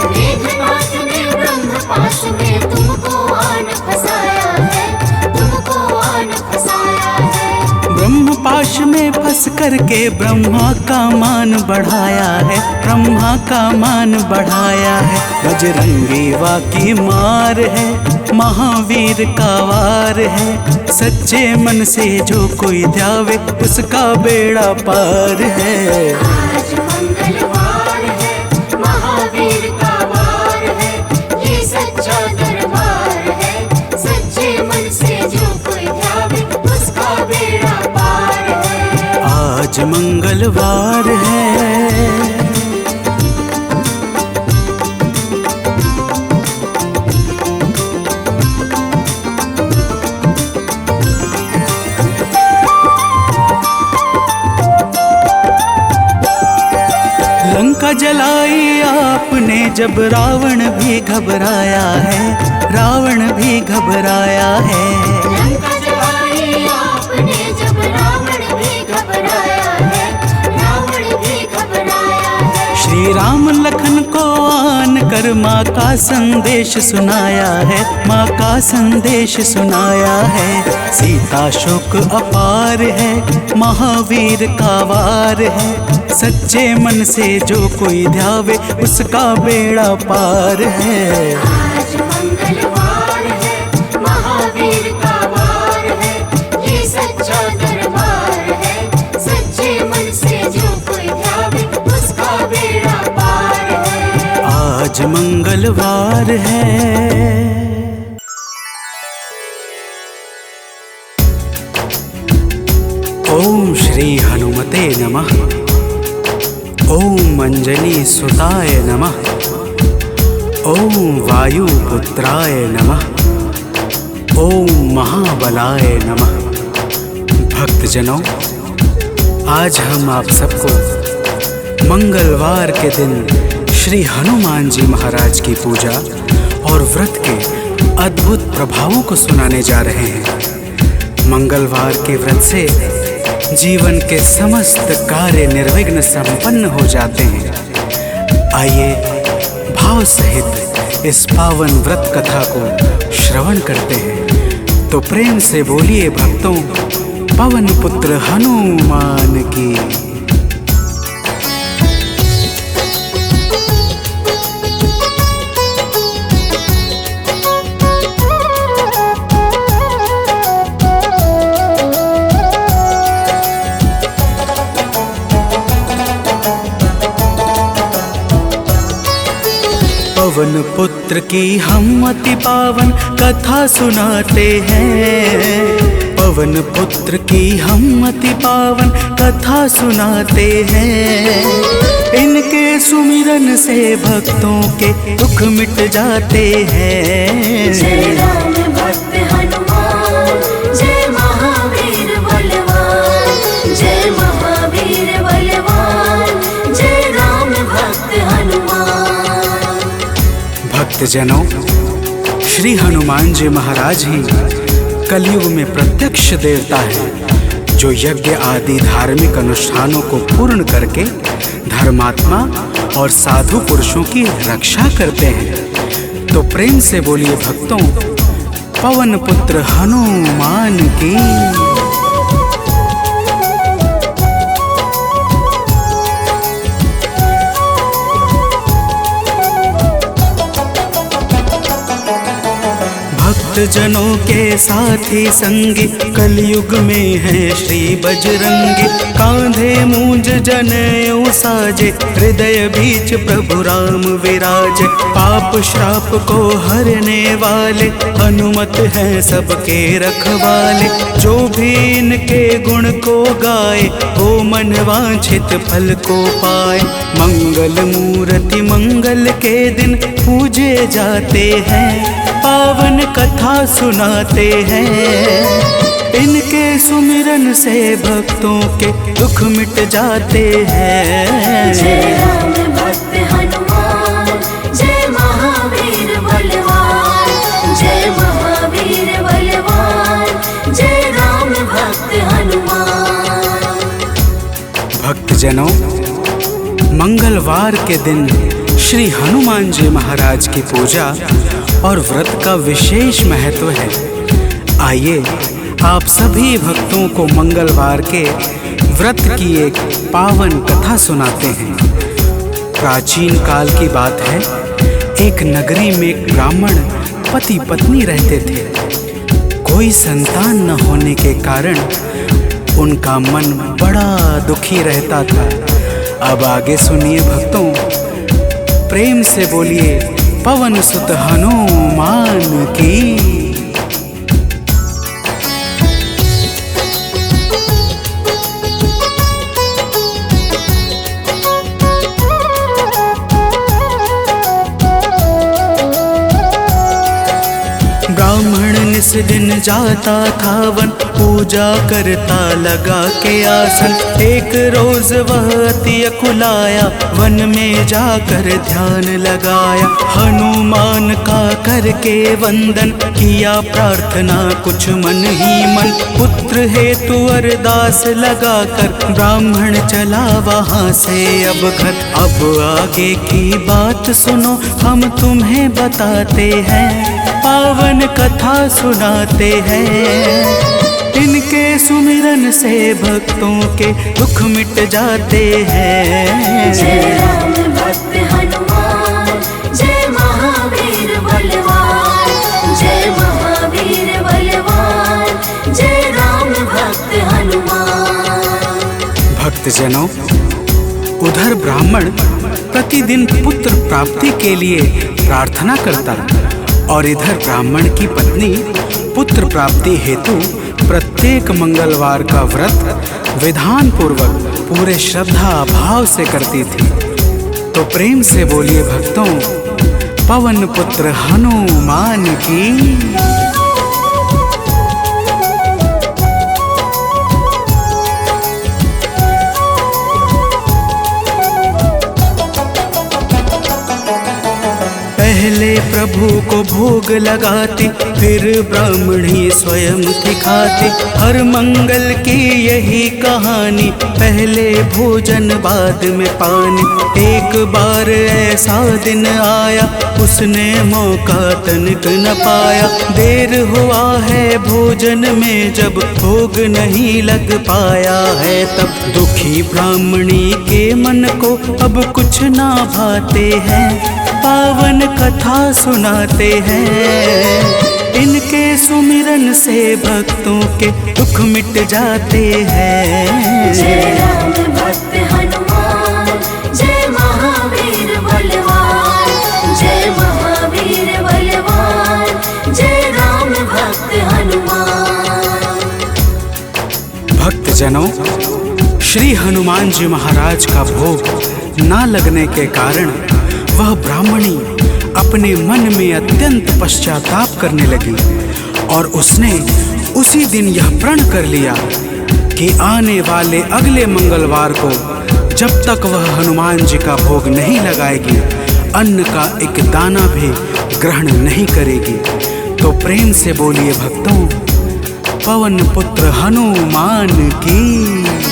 मेघनाथ ने ब्रह्म पाश में तुमको आन फंसाया है, तुमको आन फंसाया है। ब्रह्म पाश में फंस करके ब्रह्मा का मान बढ़ाया है, ब्रह्मा का मान बढ़ाया है। बजरंगी वाकी मार है, महावीर का वार है। सच्चे मन से जो कोई ध्यावे उसका बेड़ा पार है। आज मंगलवार है, महावीर का वार है, ये सच्चा मंगलवार है। लंका जलाई आपने जब रावण भी घबराया है, रावण भी घबराया है। लंका जलाई आपने जब रावण भी घबराया है, रावण भी घबराया है। श्री राम लखन को आन कर माँ का संदेश सुनाया है, माँ का संदेश सुनाया है। सीता शोक अपार है, महावीर का वार है। सच्चे मन से जो कोई ध्यावे उसका बेड़ा पार है। आज मंगलवार है, महावीर का वार है, ये सच्चा दरबार है। सच्चे मन से जो कोई ध्यावे उसका बेड़ा पार है। आज मंगलवार है। ओम श्री हनुमते नमः। ओम अंजनी सुताय नमः। ओम वायुपुत्राय नमः। ओम महाबलाय नमः। भक्तजनों, आज हम आप सबको मंगलवार के दिन श्री हनुमान जी महाराज की पूजा और व्रत के अद्भुत प्रभावों को सुनाने जा रहे हैं। मंगलवार के व्रत से जीवन के समस्त कार्य निर्विघ्न संपन्न हो जाते हैं। आइए भाव सहित इस पावन व्रत कथा को श्रवण करते हैं। तो प्रेम से बोलिए भक्तों, पवन पुत्र हनुमान की। पवन पुत्र की हम अति पावन कथा सुनाते हैं। पवन पुत्र की हम अति पावन कथा सुनाते हैं। इनके सुमिरन से भक्तों के दुख मिट जाते हैं। जय राम भक्त हनुमान, जय महावीर बलवान, जय महावीर बलवान, जय राम भक्त हनुमान। भक्तजनों, श्री हनुमान जी महाराज ही कलयुग में प्रत्यक्ष देवता है, जो यज्ञ आदि धार्मिक अनुष्ठानों को पूर्ण करके धर्मात्मा और साधु पुरुषों की रक्षा करते हैं। तो प्रेम से बोलिए भक्तों, पवन पुत्र हनुमान की। भक्तजनों के साथी संगी कलयुग में है श्री बजरंगी। कांधे मूंज जनेऊ साजे, हृदय बीच प्रभु राम विराजे। पाप श्राप को हरने वाले हनुमत हैं सबके रखवाले। जो भी इनके गुण को गाए वो मन वांछित फल को पाए। मंगल मूर्ति मंगल के दिन पूजे जाते हैं, पावन कथा सुनाते हैं। इनके सुमिरन से भक्तों के दुख मिट जाते हैं। जय राम भक्त हनुमान, जय महावीर बलवान, जय महावीर बलवान, जय राम भक्त हनुमान। भक्तजनों, मंगलवार के दिन श्री हनुमान जी महाराज की पूजा और व्रत का विशेष महत्व है। आइए आप सभी भक्तों को मंगलवार के व्रत की एक पावन कथा सुनाते हैं। प्राचीन काल की बात है, एक नगरी में एक ब्राह्मण पति पत्नी रहते थे। कोई संतान न होने के कारण उनका मन बड़ा दुखी रहता था। अब आगे सुनिए भक्तों, प्रेम से बोलिए पवन सुत हनुमान की। दिन जाता था वन, पूजा करता लगा के आसन। एक रोज वह अति अकुलाया, वन में जाकर ध्यान लगाया। हनुमान का करके वंदन, किया प्रार्थना कुछ मन ही मन। पुत्र हेतु अरदास लगाकर, ब्राह्मण चला वहाँ से अब घर। अब आगे की बात सुनो, हम तुम्हें बताते हैं, पावन कथा सुनाते हैं। इनके सुमिरन से भक्तों के दुख मिट जाते हैं। जय राम भक्त हनुमान, जय महावीर बलवान, जय महावीर बलवान, जय राम भक्त हनुमान। भक्तजनों, उधर ब्राह्मण प्रतिदिन पुत्र प्राप्ति के लिए प्रार्थना करता और इधर ब्राह्मण की पत्नी पुत्र प्राप्ति हेतु प्रत्येक मंगलवार का व्रत विधान पूर्वक पूरे श्रद्धा भाव से करती थी। तो प्रेम से बोलिए भक्तों, पवन पुत्र हनुमान की। पहले प्रभु को भोग लगाती, फिर ब्राह्मणी स्वयं थी खाती। हर मंगल की यही कहानी, पहले भोजन बाद में पानी। एक बार ऐसा दिन आया, उसने मौका तनिक न पाया। देर हुआ है भोजन में, जब भोग नहीं लग पाया है तब। दुखी ब्राह्मणी के मन को अब कुछ ना भाते हैं, पावन कथा सुनाते हैं। इनके सुमिरन से भक्तों के दुख मिट जाते हैं। जय राम भक्त हनुमान, जय महावीर बलवान, जय महावीर बलवान, जय राम भक्त हनुमान। भक्तजनों, श्री हनुमान जी महाराज का भोग ना लगने के कारण वह ब्राह्मणी अपने मन में अत्यंत पश्चाताप करने लगी और उसने उसी दिन यह प्रण कर लिया कि आने वाले अगले मंगलवार को जब तक वह हनुमान जी का भोग नहीं लगाएगी, अन्न का एक दाना भी ग्रहण नहीं करेगी। तो प्रेम से बोलिए भक्तों, पवन पुत्र हनुमान की।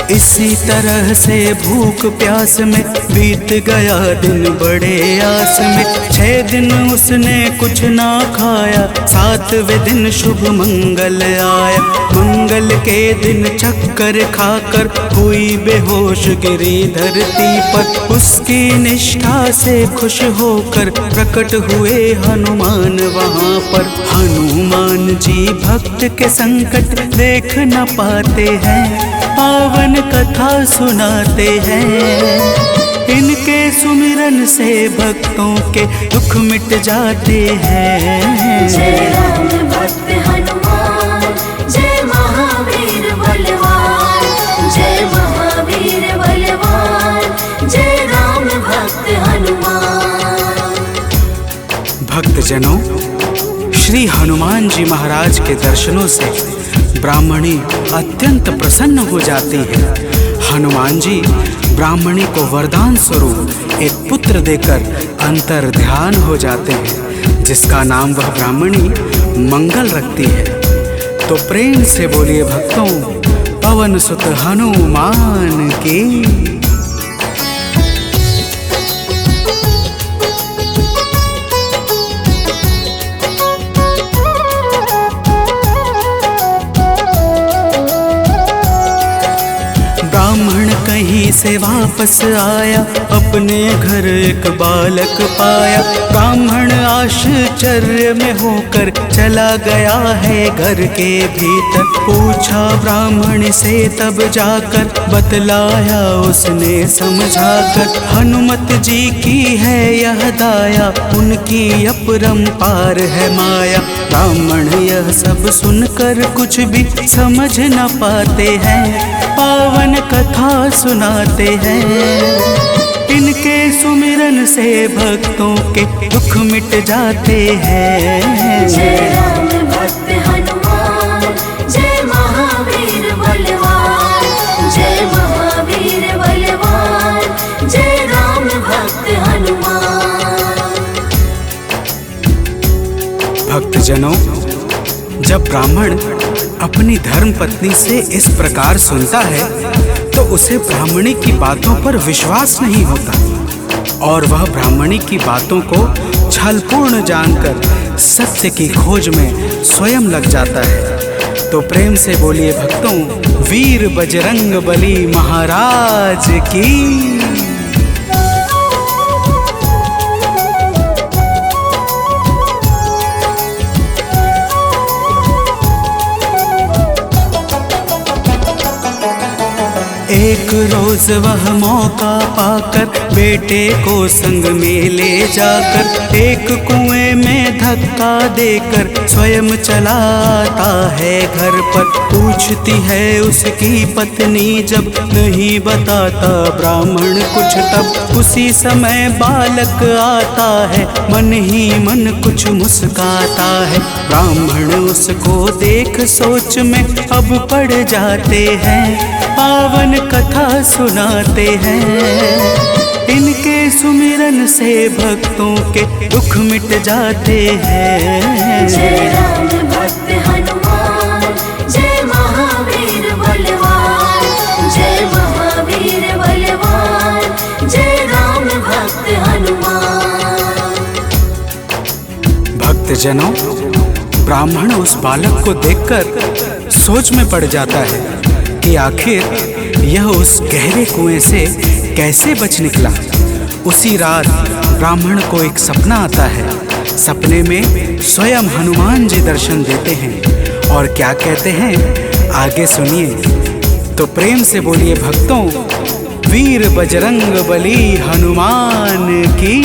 इसी तरह से भूख प्यास में बीत गया दिन बड़े आस में। 6 दिन उसने कुछ ना खाया, 7वें दिन शुभ मंगल आया। मंगल के दिन चक्कर खाकर हुई बेहोश गिरी धरती पर। उसकी निष्ठा से खुश होकर प्रकट हुए हनुमान वहाँ पर। हनुमान जी भक्त के संकट देख न पाते हैं, पावन कथा सुनाते हैं। इनके सुमिरन से भक्तों के दुख मिट जाते हैं। जय राम भक्त हनुमान, जय महावीर बलवान, जय महावीर बलवान, जय राम भक्त हनुमान। भक्तजनों, श्री हनुमान जी महाराज के दर्शनों से ब्राह्मणी अत्यंत प्रसन्न हो जाती है। हनुमान जी ब्राह्मणी को वरदान स्वरूप एक पुत्र देकर अंतर ध्यान हो जाते हैं, जिसका नाम वह ब्राह्मणी मंगल रखती है। तो प्रेम से बोलिए भक्तों, पवन सुत हनुमान की। ब्राह्मण कहीं से वापस आया, अपने घर एक बालक पाया। ब्राह्मण आश्चर्य में होकर चला गया है घर के भीतर। पूछा ब्राह्मण से तब जाकर, बतलाया उसने समझाकर। हनुमत जी की है यह दाया, उनकी अपरंपार है माया। ब्राह्मण यह सब सुनकर कुछ भी समझ न पाते हैं, पावन कथा सुनाते हैं। इनके सुमिरन से भक्तों के दुख मिट जाते हैं। जय राम भक्त हनुमान, जय महावीर बलवान, जय महावीर बलवान, जय राम भक्त हनुमान। भक्तजनों, जब ब्राह्मण अपनी धर्म पत्नी से इस प्रकार सुनता है तो उसे ब्राह्मणी की बातों पर विश्वास नहीं होता और वह ब्राह्मणी की बातों को छलपूर्ण जानकर सत्य की खोज में स्वयं लग जाता है। तो प्रेम से बोलिए भक्तों, वीर बजरंग बली महाराज की। एक रोज वह मौका पाकर बेटे को संग में ले जाकर एक कुएं में धक्का देकर स्वयं चलाता है घर पर। पूछती है उसकी पत्नी जब नहीं बताता ब्राह्मण कुछ, तब उसी समय बालक आता है, मन ही मन कुछ मुस्काता है। ब्राह्मण उसको देख सोच में अब पड़ जाते हैं, पावन कथा सुनाते हैं। इनके सुमिरन से भक्तों के दुख मिट जाते हैं। जय राम भक्त हनुमान, जय महावीर बलवान, जय महावीर बलवान, जय राम भक्त हनुमान। भक्तजनों, ब्राह्मण उस बालक को देखकर सोच में पड़ जाता है कि आखिर यह उस गहरे कुएं से कैसे बच निकला। उसी रात ब्राह्मण को एक सपना आता है। सपने में स्वयं हनुमान जी दर्शन देते हैं और क्या कहते हैं आगे सुनिए। तो प्रेम से बोलिए भक्तों, वीर बजरंग बली हनुमान की।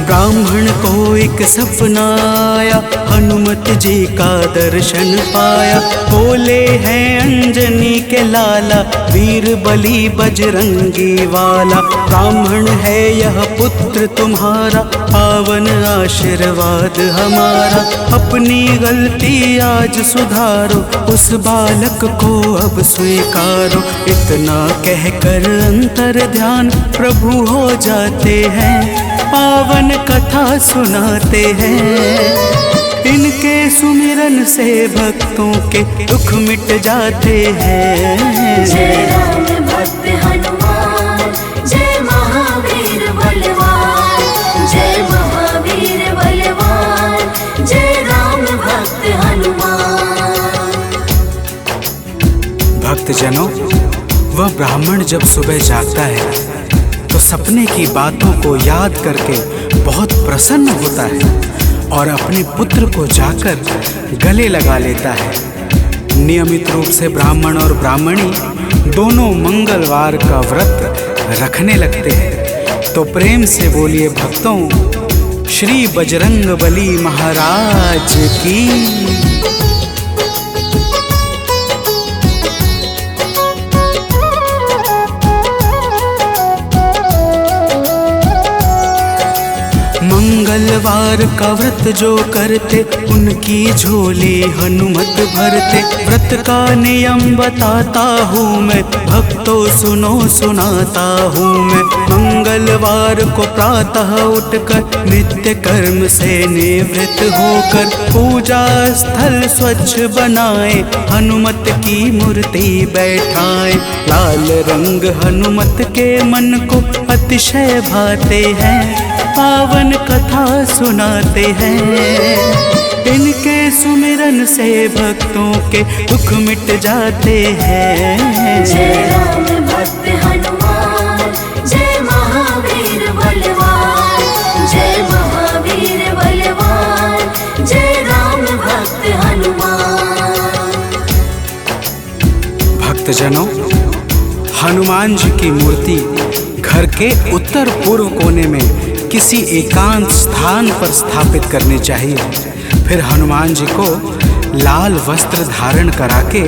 ब्राह्मण को एक सपना आया, हनुमत जी का दर्शन पाया। बोले हैं अंजनी के लाला, वीर बली बजरंगी वाला। ब्राह्मण है यह पुत्र तुम्हारा, पावन आशीर्वाद हमारा। अपनी गलती आज सुधारो, उस बालक को अब स्वीकारो। इतना कहकर अंतर ध्यान प्रभु हो जाते हैं, पावन कथा सुनाते हैं। इनके सुमिरन से भक्तों के दुख मिट जाते हैं। जय राम भक्त हनुमान, जय महावीर बलवान, जय महावीर बलवान, जय राम भक्त हनुमान। भक्तजनों, वह ब्राह्मण जब सुबह जागता है तो सपने की बातों को याद करके बहुत प्रसन्न होता है और अपने पुत्र को जाकर गले लगा लेता है। नियमित रूप से ब्राह्मण और ब्राह्मणी दोनों मंगलवार का व्रत रखने लगते हैं। तो प्रेम से बोलिए भक्तों, श्री बजरंग बली महाराज की। मंगलवार का व्रत जो करते उनकी झोली हनुमत भरते। व्रत का नियम बताता हूँ मैं, भक्तों सुनो सुनाता हूँ मैं। मंगलवार को प्रातः उठकर नित्य कर्म से निवृत्त होकर पूजा स्थल स्वच्छ बनाए, हनुमत की मूर्ति बैठाए। लाल रंग हनुमत के मन को अतिशय भाते हैं, पावन कथा सुनाते हैं। इनके सुमिरन से भक्तों के दुख मिट जाते हैं। जय राम भक्त हनुमान, जय महावीर बलवान, जय महावीर बलवान, जय राम भक्त हनुमान। भक्तजनों, हनुमान जी की मूर्ति घर के उत्तर पूर्व कोने में किसी एकांत स्थान पर स्थापित करनी चाहिए। फिर हनुमान जी को लाल वस्त्र धारण करा के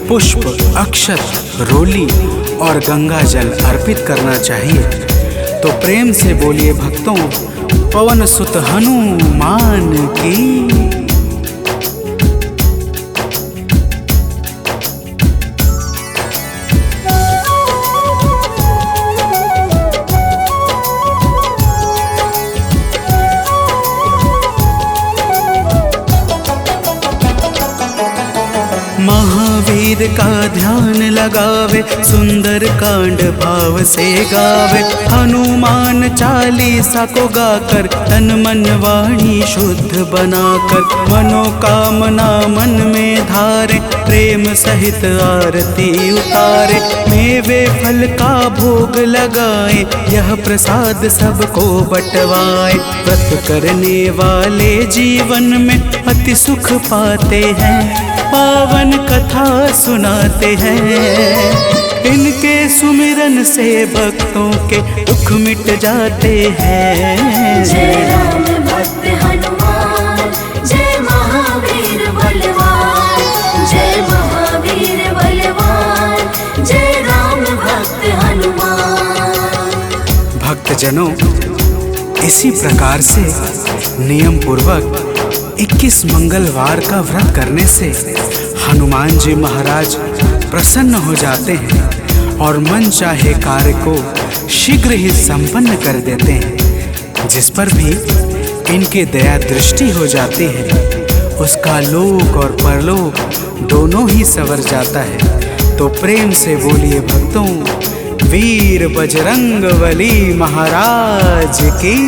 पुष्प, अक्षत, रोली और गंगा जल अर्पित करना चाहिए। तो प्रेम से बोलिए भक्तों, पवन सुत हनुमान की। महावीर का ध्यान लगावे, सुंदर कांड भाव से गावे। हनुमान चालीसा को गाकर तन मन वाणी शुद्ध बनाकर, मनोकामना मन में धारे, प्रेम सहित आरती उतारे। मेवे फल का भोग लगाए, यह प्रसाद सबको बंटवाए। व्रत करने वाले जीवन में अति सुख पाते हैं, पावन कथा सुनाते हैं। इनके सुमिरन से भक्तों के दुख मिट जाते हैं। जय राम भक्त हनुमान, जय महावीर बलवान, जय महावीर बलवान, जय राम भक्त हनुमान। भक्तजनों, इसी प्रकार से नियम पूर्वक 21 मंगलवार का व्रत करने से हनुमान जी महाराज प्रसन्न हो जाते हैं और मन चाहे कार्य को शीघ्र ही संपन्न कर देते हैं। जिस पर भी इनकी दया दृष्टि हो जाती है, उसका लोक और परलोक दोनों ही संवर जाता है। तो प्रेम से बोलिए भक्तों, वीर बजरंगबली महाराज की।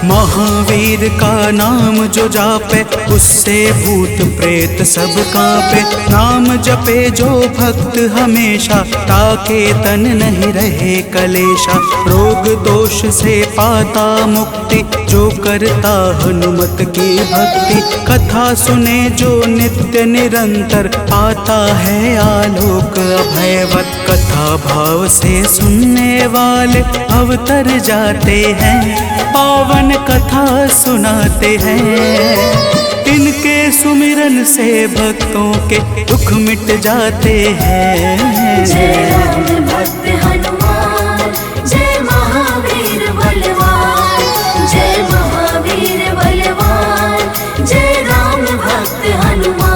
महावीर का नाम जो जापे, उससे भूत प्रेत सब कांपे। नाम जपे जो भक्त हमेशा, ताके तन नहीं रहे कलेशा। रोग दोष से पाता मुक्ति, जो करता हनुमत की भक्ति। कथा सुने जो नित्य निरंतर, आता है आलोक अभयवत। कथा भाव से सुनने वाले अवतर जाते हैं, पावन कथा सुनाते हैं। इनके सुमिरन से भक्तों के दुख मिट जाते हैं। जय राम भक्त हनुमान, जय महावीर बलवान, जय महावीर बलवान, जय राम भक्त हनुमान।